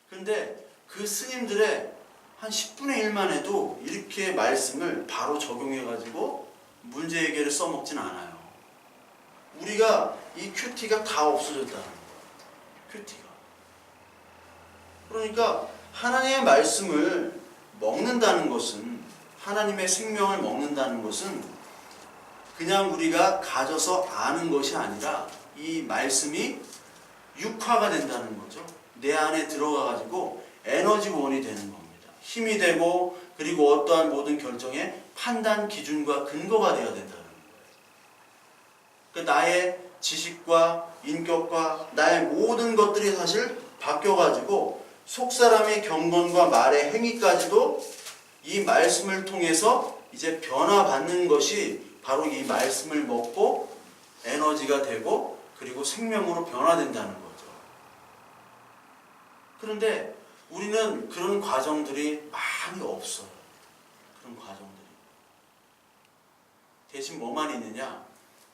근데 그 스님들의 한 10분의 1만 해도 이렇게 말씀을 바로 적용해가지고 문제 해결을 써먹진 않아요. 우리가 이 큐티가 다 없어졌다는 거예요. 큐티가. 그러니까 하나님의 말씀을 먹는다는 것은, 하나님의 생명을 먹는다는 것은 그냥 우리가 가져서 아는 것이 아니라 이 말씀이 육화가 된다는 거죠. 내 안에 들어가가지고 에너지원이 되는 겁니다. 힘이 되고 그리고 어떠한 모든 결정의 판단 기준과 근거가 되어야 된다는 거예요. 그 나의 지식과 인격과 나의 모든 것들이 사실 바뀌어가지고 속사람의 경건과 말의 행위까지도 이 말씀을 통해서 이제 변화받는 것이 바로 이 말씀을 먹고 에너지가 되고 그리고 생명으로 변화된다는 거죠. 그런데 우리는 그런 과정들이 많이 없어요. 그런 과정들이. 대신 뭐만 있느냐?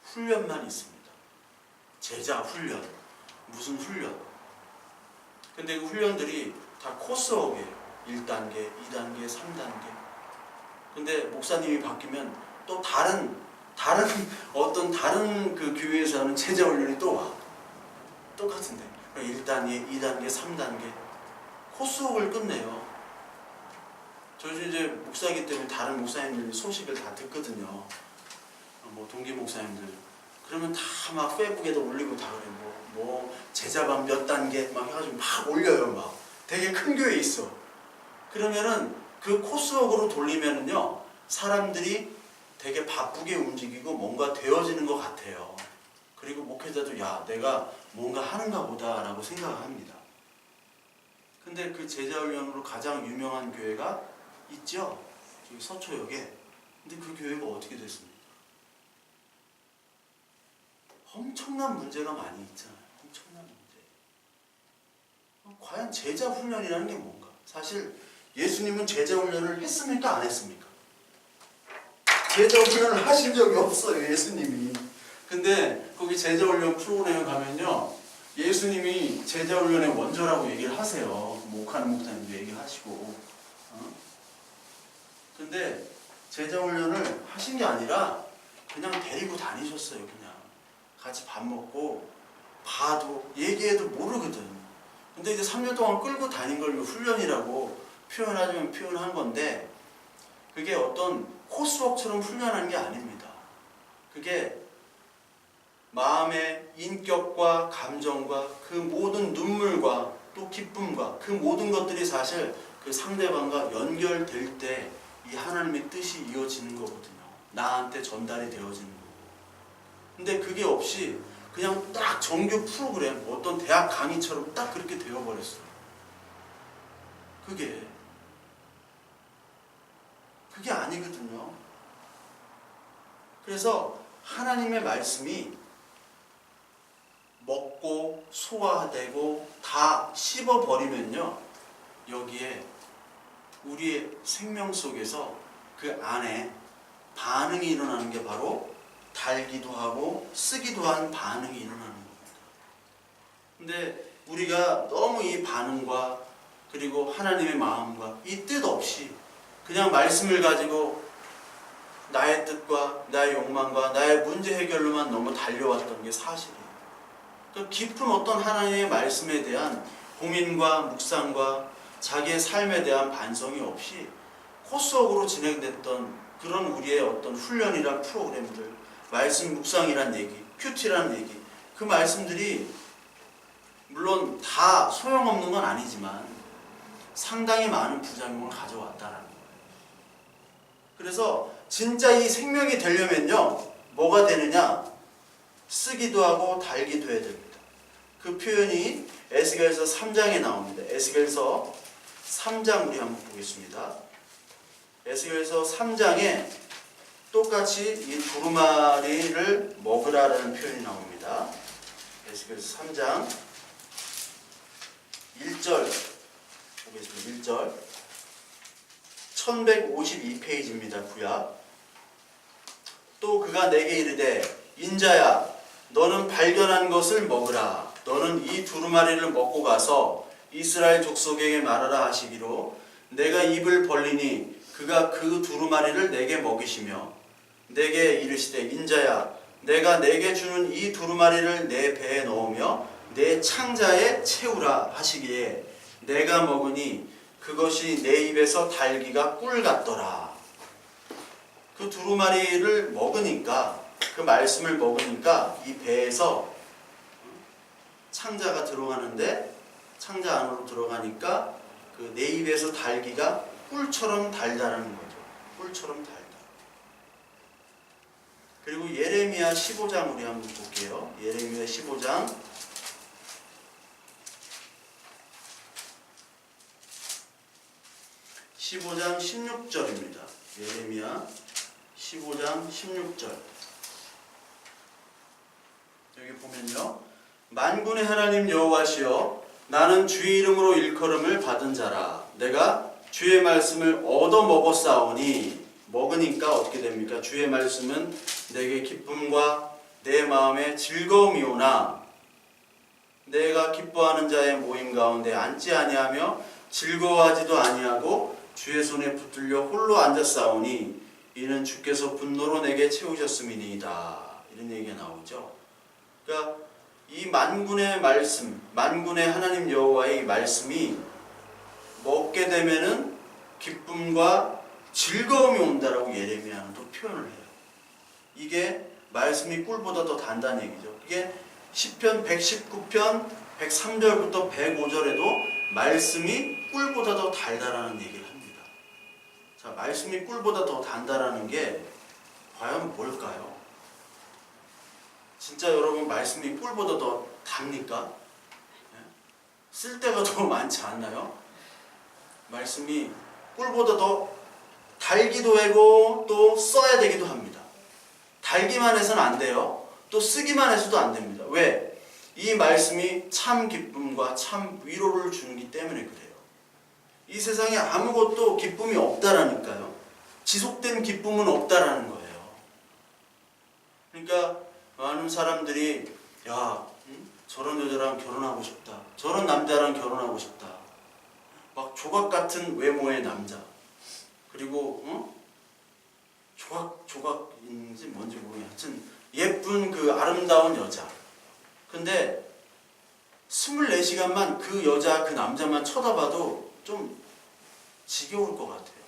훈련만 있습니다. 제자 훈련. 무슨 훈련? 근데 그 훈련들이 다 코스워크예요. 1단계, 2단계, 3단계. 근데 목사님이 바뀌면 또 다른 그 교회에서 하는 제자 훈련이 또 와. 똑같은데. 1단계, 2단계, 3단계. 코스웍을 끝내요. 저도 이제 목사이기 때문에 다른 목사님들 소식을 다 듣거든요. 뭐 동기 목사님들. 그러면 다 막 페이북에도 올리고 다 그래. 뭐 제자반 몇 단계 막 해가지고 막 올려요. 막 되게 큰 교회에 있어. 그러면은 그 코스웍으로 돌리면은요 사람들이 되게 바쁘게 움직이고 뭔가 되어지는 것 같아요. 그리고 목회자도 야 내가 뭔가 하는가 보다라고 생각을 합니다. 근데 그 제자훈련으로 가장 유명한 교회가 있죠. 저기 서초역에. 근데 그 교회가 어떻게 됐습니까? 엄청난 문제가 많이 있잖아요. 엄청난 문제. 과연 제자훈련이라는 게 뭔가? 사실 예수님은 제자훈련을 했습니까? 안 했습니까? 제자훈련을 하신 적이 없어요. 예수님이. 근데 거기 제자훈련 프로그램에 가면요. 예수님이 제자훈련의 원조라고 얘기를 하세요. 목하는 목사님도 얘기하시고. 근데 제자훈련을 하신 게 아니라 그냥 데리고 다니셨어요. 그냥 같이 밥 먹고 봐도 얘기해도 모르거든. 근데 이제 3년 동안 끌고 다닌 걸 훈련이라고 표현하자면 표현한 건데 그게 어떤 코스웍처럼 훈련하는 게 아닙니다. 그게 마음의 인격과 감정과 그 모든 눈물과 또 기쁨과 그 모든 것들이 사실 그 상대방과 연결될 때 이 하나님의 뜻이 이어지는 거거든요. 나한테 전달이 되어지는 거고. 근데 그게 없이 그냥 딱 정규 프로그램 어떤 대학 강의처럼 딱 그렇게 되어버렸어요. 그게 아니거든요. 그래서 하나님의 말씀이 먹고 소화되고 다 씹어버리면요 여기에 우리의 생명 속에서 그 안에 반응이 일어나는 게 바로 달기도 하고 쓰기도 한 반응이 일어나는 겁니다. 근데 우리가 너무 이 반응과 그리고 하나님의 마음과 이 뜻 없이 그냥 말씀을 가지고 나의 뜻과 나의 욕망과 나의 문제 해결로만 너무 달려왔던 게 사실이에요. 그 깊은 어떤 하나님의 말씀에 대한 고민과 묵상과 자기의 삶에 대한 반성이 없이 코스웍으로 진행됐던 그런 우리의 어떤 훈련이란 프로그램들, 말씀 묵상이란 얘기, 큐티라는 얘기, 그 말씀들이 물론 다 소용없는 건 아니지만 상당히 많은 부작용을 가져왔다라는 거예요. 그래서 진짜 이 생명이 되려면요 뭐가 되느냐? 쓰기도 하고 달기도 해야 됩니다. 그 표현이 에스겔서 3장에 나옵니다. 에스겔서 3장 우리 한번 보겠습니다. 에스겔서 3장에 똑같이 이 두루마리를 먹으라라는 표현이 나옵니다. 에스겔서 3장 1절 보겠습니다. 1절 1152페이지입니다. 구약. 또 그가 내게 이르되 인자야 너는 발견한 것을 먹으라. 너는 이 두루마리를 먹고 가서 이스라엘 족속에게 말하라 하시기로 내가 입을 벌리니 그가 그 두루마리를 내게 먹이시며 내게 이르시되 인자야 내가 내게 주는 이 두루마리를 내 배에 넣으며 내 창자에 채우라 하시기에 내가 먹으니 그것이 내 입에서 달기가 꿀 같더라. 그 두루마리를 먹으니까 그 말씀을 먹으니까 이 배에서 창자가 들어가는데 창자 안으로 들어가니까 그 내 입에서 달기가 꿀처럼 달달하는 거죠. 꿀처럼 달달. 그리고 예레미야 15장 우리 한번 볼게요. 예레미야 15장 16절입니다. 예레미야 15장 16절. 여기 보면요. 만군의 하나님 여호와시여 나는 주의 이름으로 일컬음을 받은 자라. 내가 주의 말씀을 얻어 먹었사오니 먹으니까 어떻게 됩니까? 주의 말씀은 내게 기쁨과 내 마음에 즐거움이오나 내가 기뻐하는 자의 모임 가운데 앉지 아니하며 즐거워하지도 아니하고 주의 손에 붙들려 홀로 앉았사오니 이는 주께서 분노로 내게 채우셨음이니이다. 이런 얘기가 나오죠. 그러니까 이 만군의 말씀, 만군의 하나님 여호와의 말씀이 먹게 되면은 기쁨과 즐거움이 온다라고 예레미야는 또 표현을 해요. 이게 말씀이 꿀보다 더 단다는 얘기죠. 이게 시편 119편 103절부터 105절에도 말씀이 꿀보다 더 달달하는 얘기를 합니다. 자, 말씀이 꿀보다 더 단단하는 게 과연 뭘까요? 진짜 여러분 말씀이 꿀보다 더 답니까? 쓸 때가 더 많지 않나요? 말씀이 꿀보다 더 달기도 하고 또 써야 되기도 합니다. 달기만 해서는 안 돼요. 또 쓰기만 해서도 안 됩니다. 왜? 이 말씀이 참 기쁨과 참 위로를 주기 때문에 그래요. 이 세상에 아무것도 기쁨이 없다라니까요. 지속된 기쁨은 없다라는 거예요. 그러니까 많은 사람들이 야, 저런 여자랑 결혼하고 싶다. 저런 남자랑 결혼하고 싶다. 막 조각 같은 외모의 남자. 그리고 조각인지 뭔지 모르겠어요. 하여튼 예쁜 그 아름다운 여자. 근데 24시간만 그 여자 그 남자만 쳐다봐도 좀 지겨울 것 같아요.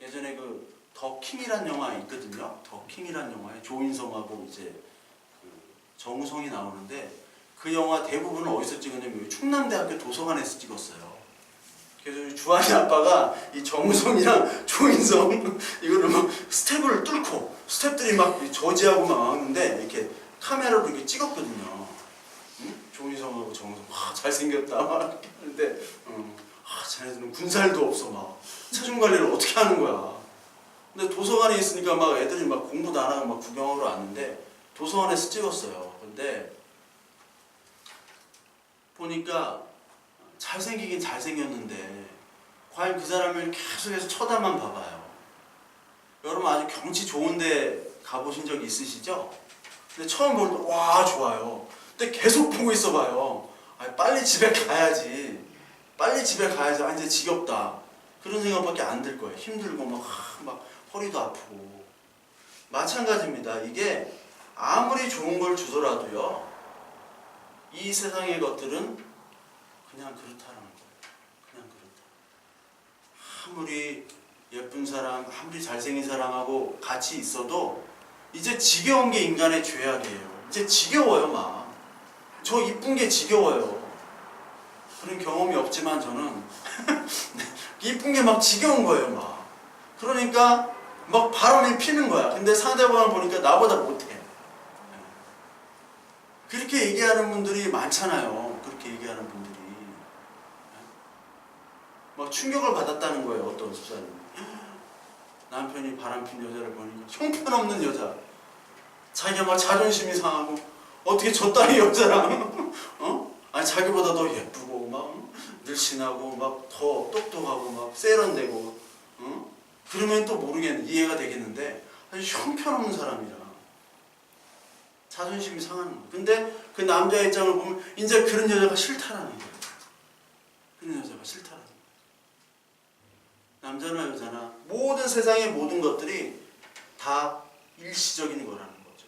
예전에 그 더 킹이란 영화 있거든요. 더 킹이란 영화에 조인성하고 이제 그 정우성이 나오는데 그 영화 대부분은 어디서 찍었냐면 충남대학교 도서관에서 찍었어요. 그래서 주한이 아빠가 이 정우성이랑 조인성 이거를 막 스텝을 뚫고 스텝들이 막 저지하고 막 왔는데 이렇게 카메라로 이렇게 찍었거든요. 조인성하고 정우성 잘생겼다 막 이렇게 하는데 쟤네들은 군살도 없어 막 체중 관리를 어떻게 하는 거야. 근데 도서관에 있으니까 막 애들이 막 공부도 안 하고 막 구경하러 왔는데 도서관에서 찍었어요. 근데 보니까 잘생기긴 잘생겼는데 과연 그 사람을 계속해서 쳐다만 봐봐요. 여러분 아주 경치 좋은데 가보신 적 있으시죠? 근데 처음 볼 때 와 좋아요. 근데 계속 보고 있어봐요. 빨리 집에 가야지. 빨리 집에 가야지. 이제 지겹다. 그런 생각밖에 안 들 거예요. 힘들고 막 허리도 아프고. 마찬가지입니다. 이게 아무리 좋은 걸 주더라도요. 이 세상의 것들은 그냥 그렇다는 거예요. 그냥 그렇다. 아무리 예쁜 사람, 아무리 잘생긴 사람하고 같이 있어도 이제 지겨운 게 인간의 죄악이에요. 이제 지겨워요 막. 저 이쁜 게 지겨워요. 그런 경험이 없지만 저는 이쁜 게 막 지겨운 거예요 막. 그러니까 막 바람이 피는 거야. 근데 상대방을 보니까 나보다 못해. 그렇게 얘기하는 분들이 많잖아요. 그렇게 얘기하는 분들이 막 충격을 받았다는 거예요. 어떤 집사님이 남편이 바람핀 여자를 보니까 형편없는 여자. 자기가 막 자존심이 상하고 어떻게 저 딸이 여자랑 아니 자기보다 더 예쁘고 막 늘씬하고 막 더 똑똑하고 막 세련되고 그러면 또 모르겠는 이해가 되겠는데 아주 형편없는 사람이라 자존심이 상하는 거예요. 근데 그 남자의 입장을 보면 이제 그런 여자가 싫다라는 거예요. 그런 여자가 싫다라는 거예요. 남자나 여자나 모든 세상의 모든 것들이 다 일시적인 거라는 거죠.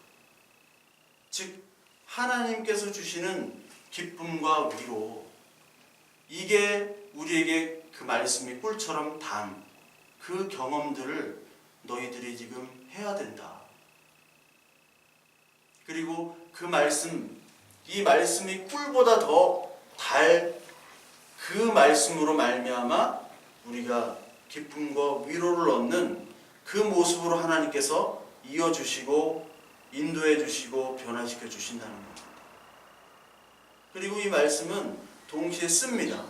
즉 하나님께서 주시는 기쁨과 위로, 이게 우리에게 그 말씀이 꿀처럼 단 그 경험들을 너희들이 지금 해야 된다. 그리고 그 말씀, 이 말씀이 꿀보다 더 달 그 말씀으로 말미암아 우리가 기쁨과 위로를 얻는 그 모습으로 하나님께서 이어주시고 인도해 주시고 변화시켜 주신다는 겁니다. 그리고 이 말씀은 동시에 씁니다.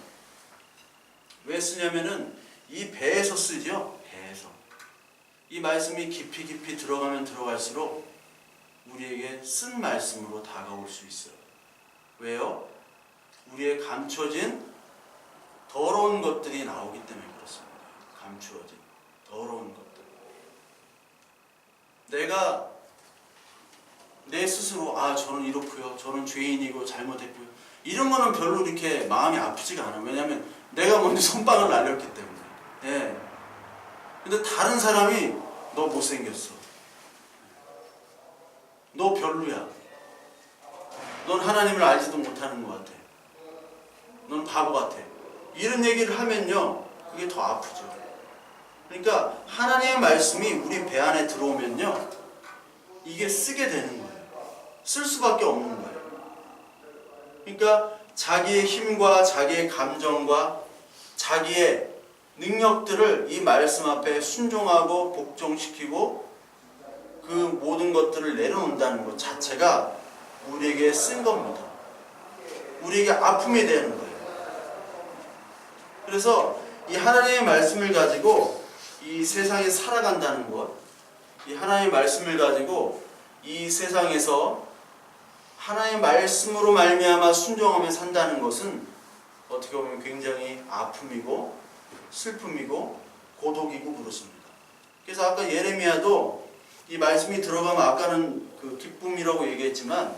왜 쓰냐면은 이 배에서 쓰죠. 배에서. 이 말씀이 깊이 깊이 들어가면 들어갈수록 우리에게 쓴 말씀으로 다가올 수 있어요. 왜요? 우리의 감춰진 더러운 것들이 나오기 때문에 그렇습니다. 감추어진 더러운 것들. 내가 내 스스로 저는 이렇고요. 저는 죄인이고 잘못했고요. 이런 거는 별로 이렇게 마음이 아프지가 않아요. 왜냐하면 내가 먼저 선빵을 날렸기 때문에. 예. 근데 다른 사람이 너 못생겼어. 너 별로야. 넌 하나님을 알지도 못하는 것 같아. 넌 바보 같아. 이런 얘기를 하면요. 그게 더 아프죠. 그러니까 하나님의 말씀이 우리 배 안에 들어오면요. 이게 쓰게 되는 거예요. 쓸 수밖에 없는 거예요. 그러니까 자기의 힘과 자기의 감정과 자기의 능력들을 이 말씀 앞에 순종하고 복종시키고 그 모든 것들을 내려놓는다는 것 자체가 우리에게 쓴 겁니다. 우리에게 아픔이 되는 거예요. 그래서 이 하나님의 말씀을 가지고 이 세상에 살아간다는 것, 이 하나님의 말씀을 가지고 이 세상에서 하나님의 말씀으로 말미암아 순종하며 산다는 것은 어떻게 보면 굉장히 아픔이고 슬픔이고 고독이고 그렇습니다. 그래서 아까 예레미야도 이 말씀이 들어가면 아까는 그 기쁨이라고 얘기했지만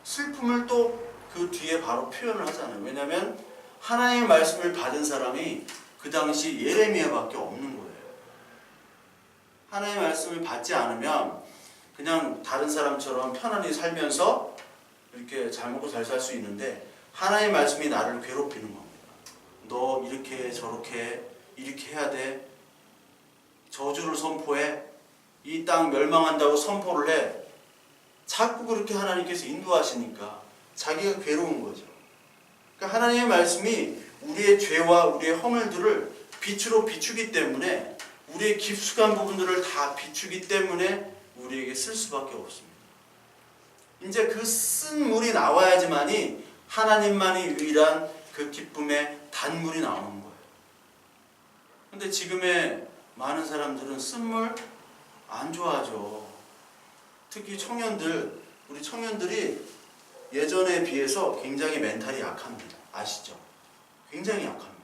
슬픔을 또 그 뒤에 바로 표현을 하잖아요. 왜냐하면 하나님의 말씀을 받은 사람이 그 당시 예레미야밖에 없는 거예요. 하나님의 말씀을 받지 않으면 그냥 다른 사람처럼 편안히 살면서 이렇게 잘 먹고 잘 살 수 있는데 하나님의 말씀이 나를 괴롭히는 겁니다. 너 이렇게 저렇게 이렇게 해야 돼. 저주를 선포해. 이 땅 멸망한다고 선포를 해. 자꾸 그렇게 하나님께서 인도하시니까 자기가 괴로운 거죠. 그러니까 하나님의 말씀이 우리의 죄와 우리의 허물들을 빛으로 비추기 때문에 우리의 깊숙한 부분들을 다 비추기 때문에 우리에게 쓸 수밖에 없습니다. 이제 그 쓴 물이 나와야지만이 하나님만이 유일한 그 기쁨의 단물이 나오는 거예요. 근데 지금의 많은 사람들은 쓴 물 안 좋아하죠. 특히 청년들, 우리 청년들이 예전에 비해서 굉장히 멘탈이 약합니다. 아시죠? 굉장히 약합니다.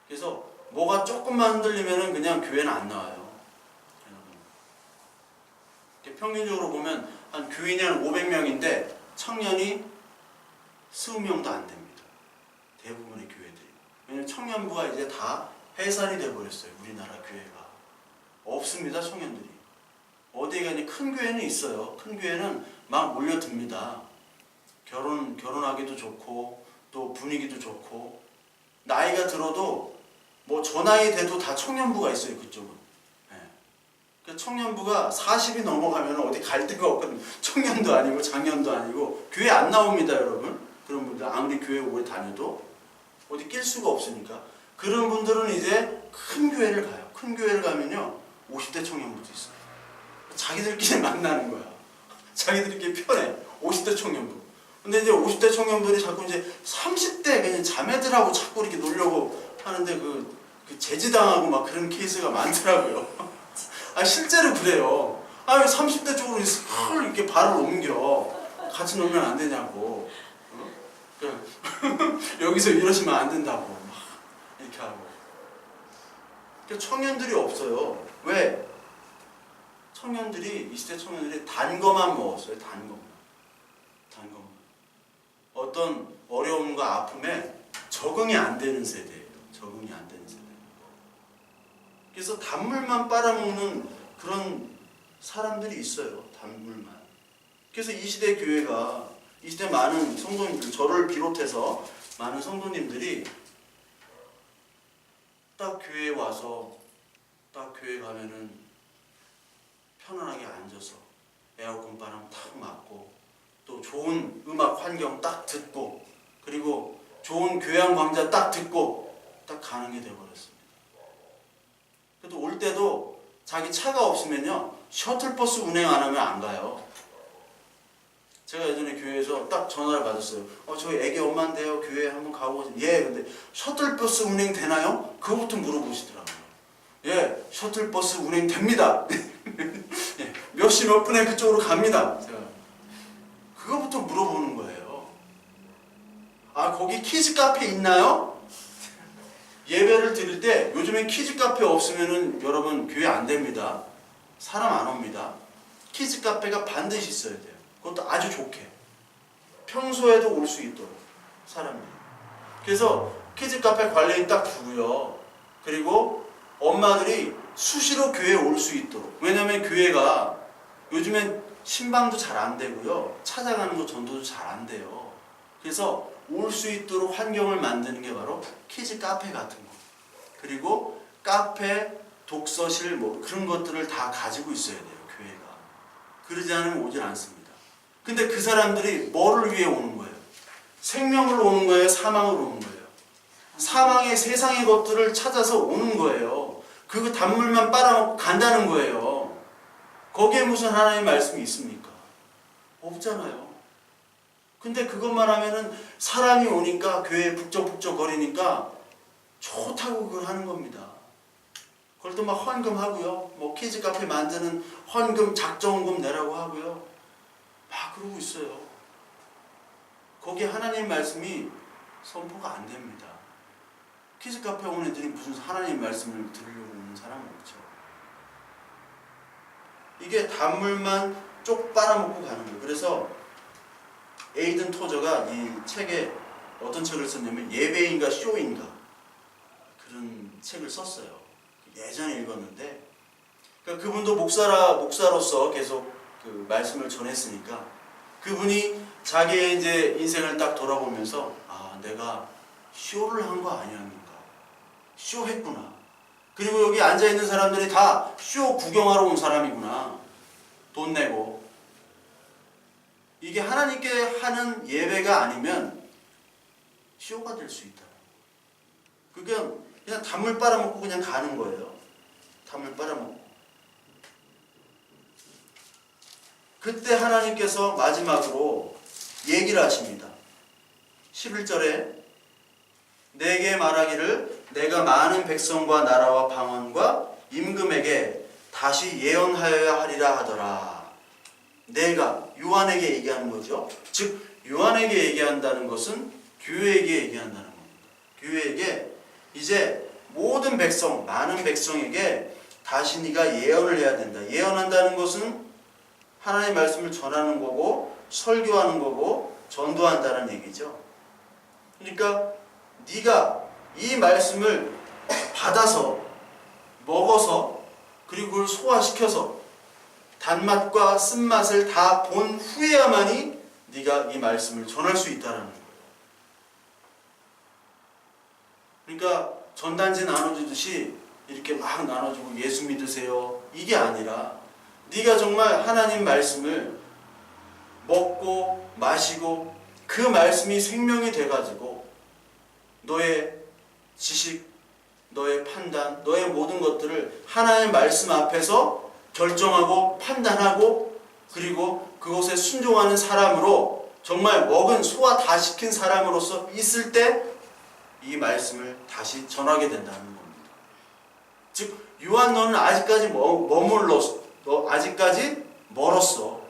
그래서 뭐가 조금만 흔들리면 그냥 교회는 안 나와요. 평균적으로 보면 한 교인이 한 500명인데 청년이 20명도 안 됩니다. 대부분의 교회들이. 왜냐하면 청년부가 이제 다 해산이 돼버렸어요. 우리나라 교회가. 없습니다. 청년들이. 어디에 가니 큰 교회는 있어요. 큰 교회는 막 몰려듭니다. 결혼하기도 좋고 또 분위기도 좋고 나이가 들어도 뭐 저 나이 돼도 다 청년부가 있어요. 그쪽은. 네. 청년부가 40이 넘어가면 어디 갈 데가 없거든요. 청년도 아니고 장년도 아니고 교회 안 나옵니다. 여러분. 그런 분들 아무리 교회 오래 다녀도 어디 낄 수가 없으니까 그런 분들은 이제 큰 교회를 가요. 큰 교회를 가면요 50대 청년부도 있어요. 자기들끼리 만나는 거야. 자기들끼리 편해. 50대 청년부. 근데 이제 50대 청년들이 자꾸 이제 30대 그냥 자매들하고 자꾸 이렇게 놀려고 하는데 그 제지당하고 막 그런 케이스가 많더라고요. 실제로 그래요. 왜 30대 쪽으로 이렇게 발을 옮겨. 같이 놀면 안 되냐고. 여기서 이러시면 안 된다고. 막 이렇게 하고. 그러니까 청년들이 없어요. 왜? 청년들이, 20대 청년들이 단 거만 먹었어요. 단 거만. 어떤 어려움과 아픔에 적응이 안 되는 세대예요. 적응이 안 되는 세대. 그래서 단물만 빨아먹는 그런 사람들이 있어요. 단물만. 그래서 이 시대 교회가, 이 시대 많은 성도님들, 저를 비롯해서 많은 성도님들이 딱 교회에 와서 딱 교회 가면은 편안하게 앉아서 에어컨 바람 탁 맞고 또 좋은 음악 환경 딱 듣고 그리고 좋은 교양 강좌 딱 듣고 딱 가는 게 되어버렸습니다. 그래도 올 때도 자기 차가 없으면요 셔틀버스 운행 안 하면 안 가요. 제가 예전에 교회에서 딱 전화를 받았어요. 저희 애기 엄마인데요 교회 한번 가고. 예, 근데 셔틀버스 운행 되나요? 그거부터 물어보시더라고요. 예, 셔틀버스 운행 됩니다. 예, 몇 시 몇 분에 그쪽으로 갑니다. 제가 그거부터 물어보는 거예요. 거기 키즈 카페 있나요? 예배를 드릴 때 요즘엔 키즈 카페 없으면은 여러분 교회 안 됩니다. 사람 안 옵니다. 키즈 카페가 반드시 있어야 돼요. 그것도 아주 좋게 평소에도 올 수 있도록 사람이. 그래서 키즈 카페 관리인 딱 두고요. 그리고 엄마들이 수시로 교회에 올 수 있도록. 왜냐면 교회가 요즘엔 신방도 잘 안 되고요. 찾아가는 거 전도도 잘 안 돼요. 그래서 올 수 있도록 환경을 만드는 게 바로 키즈 카페 같은 거. 그리고 카페, 독서실 뭐 그런 것들을 다 가지고 있어야 돼요. 교회가. 그러지 않으면 오질 않습니다. 근데 그 사람들이 뭐를 위해 오는 거예요? 생명을 오는 거예요? 사망을 오는 거예요? 사망의 세상의 것들을 찾아서 오는 거예요. 그 단물만 빨아먹고 간다는 거예요. 거기에 무슨 하나님의 말씀이 있습니까? 없잖아요. 근데 그것만 하면은 사람이 오니까 교회에 북적북적 거리니까 좋다고 그걸 하는 겁니다. 그걸 또 막 헌금하고요. 뭐 키즈 카페 만드는 헌금, 작정금 내라고 하고요. 막 그러고 있어요. 거기에 하나님 말씀이 선포가 안 됩니다. 키즈 카페 온 애들이 무슨 하나님 말씀을 들으려고 오는 사람은 없죠. 이게 단물만 쪽 빨아먹고 가는 거예요. 그래서 에이든 토저가 이 책에 어떤 책을 썼냐면 예배인가 쇼인가 그런 책을 썼어요. 예전에 읽었는데 그러니까 그분도 목사로서 계속 그 말씀을 전했으니까 그분이 자기의 이제 인생을 딱 돌아보면서 내가 쇼를 한 거 아니었는가, 쇼했구나. 그리고 여기 앉아 있는 사람들이 다 쇼 구경하러 온 사람이구나. 돈 내고. 이게 하나님께 하는 예배가 아니면 쇼가 될 수 있다. 그냥 단물 빨아먹고 그냥 가는 거예요. 단물 빨아먹고. 그때 하나님께서 마지막으로 얘기를 하십니다. 11절에 내게 말하기를 내가 많은 백성과 나라와 방언과 임금에게 다시 예언하여야 하리라 하더라. 내가 요한에게 얘기하는 거죠. 즉 요한에게 얘기한다는 것은 교회에게 얘기한다는 겁니다. 교회에게 이제 모든 백성, 많은 백성에게 다시 네가 예언을 해야 된다. 예언한다는 것은 하나님의 말씀을 전하는 거고 설교하는 거고 전도한다는 얘기죠. 그러니까 네가 이 말씀을 받아서 먹어서 그리고 그걸 소화시켜서 단맛과 쓴맛을 다 본 후에야만이 네가 이 말씀을 전할 수 있다는 거예요. 그러니까 전단지 나눠주듯이 이렇게 막 나눠주고 예수 믿으세요 이게 아니라 네가 정말 하나님 말씀을 먹고 마시고 그 말씀이 생명이 돼가지고 너의 지식, 너의 판단, 너의 모든 것들을 하나님의 말씀 앞에서 결정하고 판단하고 그리고 그것에 순종하는 사람으로 정말 먹은 소화 다 시킨 사람으로서 있을 때 이 말씀을 다시 전하게 된다는 겁니다. 즉 요한 너는 아직까지 머물렀어. 너 아직까지 멀었어.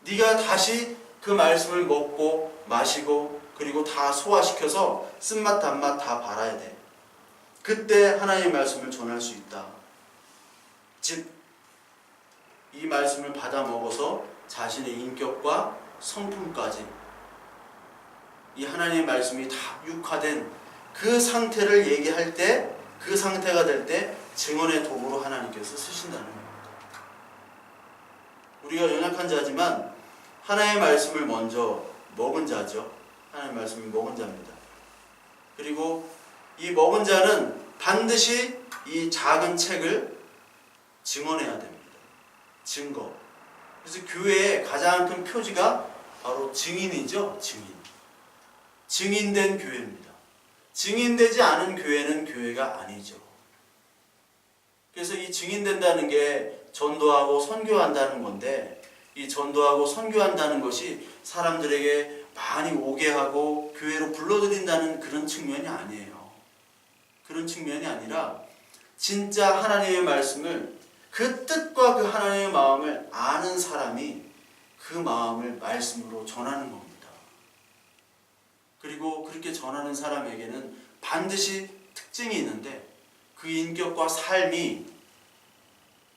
네가 다시 그 말씀을 먹고 마시고 그리고 다 소화시켜서 쓴맛 단맛 다 발아야 돼. 그때 하나님의 말씀을 전할 수 있다. 즉 이 말씀을 받아 먹어서 자신의 인격과 성품까지 이 하나님의 말씀이 다 육화된 그 상태를 얘기할 때 그 상태가 될 때 증언의 도구로 하나님께서 쓰신다는 겁니다. 우리가 연약한 자지만 하나님의 말씀을 먼저 먹은 자죠. 하나님의 말씀을 먹은 자입니다. 그리고 이 먹은 자는 반드시 이 작은 책을 증언해야 됩니다. 증거. 그래서 교회의 가장 큰 표지가 바로 증인이죠. 증인. 증인된 교회입니다. 증인되지 않은 교회는 교회가 아니죠. 그래서 이 증인된다는 게 전도하고 선교한다는 건데, 이 전도하고 선교한다는 것이 사람들에게 많이 오게 하고 교회로 불러들인다는 그런 측면이 아니에요. 그런 측면이 아니라 진짜 하나님의 말씀을, 그 뜻과 그 하나님의 마음을 아는 사람이 그 마음을 말씀으로 전하는 겁니다. 그리고 그렇게 전하는 사람에게는 반드시 특징이 있는데, 그 인격과 삶이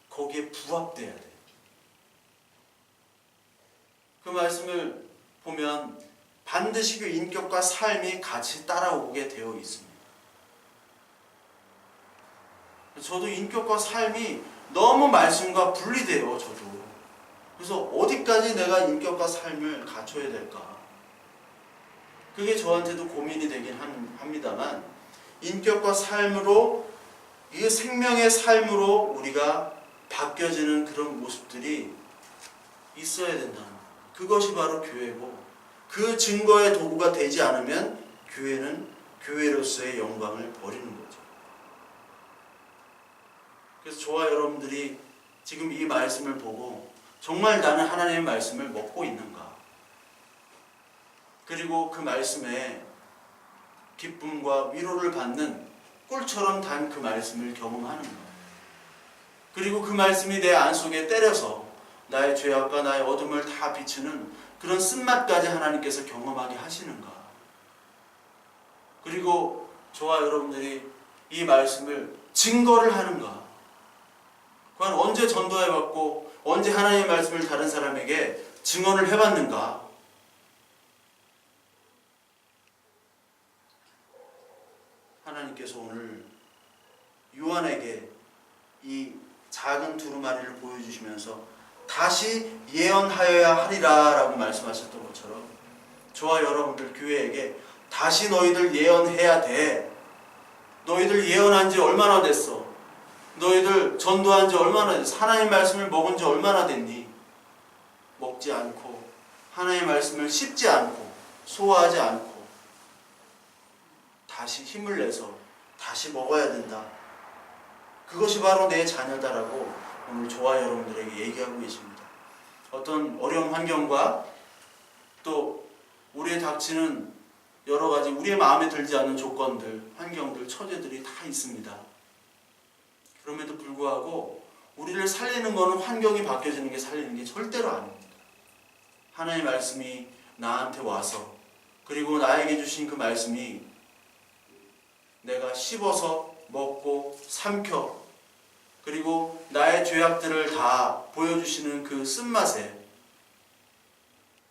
거기에 부합돼야 돼요. 그 말씀을 보면 반드시 그 인격과 삶이 같이 따라오게 되어 있습니다. 저도 인격과 삶이 너무 말씀과 분리돼요. 저도. 그래서 어디까지 내가 인격과 삶을 갖춰야 될까? 그게 저한테도 고민이 되긴 합니다만, 인격과 삶으로, 이 생명의 삶으로 우리가 바뀌어지는 그런 모습들이 있어야 된다는 거예요. 그것이 바로 교회고, 그 증거의 도구가 되지 않으면 교회는 교회로서의 영광을 버리는 거죠. 그래서 저와 여러분들이 지금 이 말씀을 보고 정말 나는 하나님의 말씀을 먹고 있는가? 그리고 그 말씀에 기쁨과 위로를 받는 꿀처럼 단 그 말씀을 경험하는 것. 그리고 그 말씀이 내 안속에 때려서 나의 죄악과 나의 어둠을 다 비추는 그런 쓴맛까지 하나님께서 경험하게 하시는가. 그리고 저와 여러분들이 이 말씀을 증거를 하는가. 과연 언제 전도해봤고 언제 하나님의 말씀을 다른 사람에게 증언을 해봤는가. 하나님께서 오늘 요한에게 이 작은 두루마리를 보여주시면서 다시 예언하여야 하리라 라고 말씀하셨던 것처럼, 저와 여러분들 교회에게 다시 너희들 예언해야 돼. 너희들 예언한 지 얼마나 됐어? 너희들 전도한 지 얼마나 됐어? 하나님의 말씀을 먹은 지 얼마나 됐니? 먹지 않고 하나님의 말씀을 씹지 않고 소화하지 않고 다시 힘을 내서 다시 먹어야 된다. 그것이 바로 내 자녀다라고 오늘 저와 여러분들에게 얘기하고 계십니다. 어떤 어려운 환경과 또 우리에 닥치는 여러 가지 우리의 마음에 들지 않는 조건들, 환경들, 처제들이 다 있습니다. 그럼에도 불구하고 우리를 살리는 것은 환경이 바뀌어지는 게 살리는 게 절대로 아닙니다. 하나님의 말씀이 나한테 와서, 그리고 나에게 주신 그 말씀이 내가 씹어서 먹고 삼켜, 그리고 나의 죄악들을 다 보여주시는 그 쓴맛에,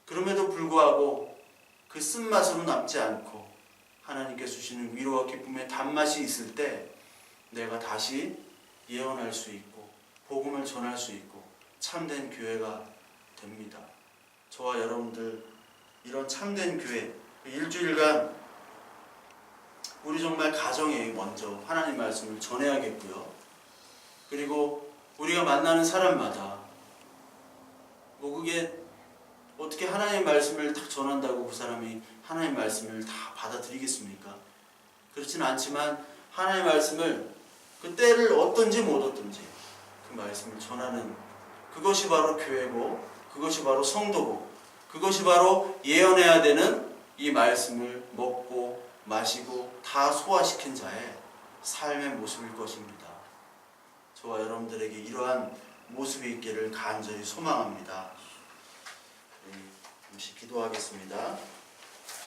그럼에도 불구하고 그 쓴맛으로 남지 않고 하나님께서 주시는 위로와 기쁨의 단맛이 있을 때 내가 다시 예언할 수 있고 복음을 전할 수 있고 참된 교회가 됩니다. 저와 여러분들 이런 참된 교회, 일주일간 우리 정말 가정에 먼저 하나님 말씀을 전해야겠고요. 그리고 우리가 만나는 사람마다 그게 어떻게 하나님 말씀을 딱 전한다고 그 사람이 하나님 말씀을 다 받아들이겠습니까? 그렇지는 않지만 하나님 말씀을 그 때를 얻든지 못 얻든지 그 말씀을 전하는, 그것이 바로 교회고, 그것이 바로 성도고, 그것이 바로 예언해야 되는 이 말씀을 먹고 마시고 다 소화시킨 자의 삶의 모습일 것입니다. 저와 여러분들에게 이러한 모습이 있기를 간절히 소망합니다. 잠시 기도하겠습니다.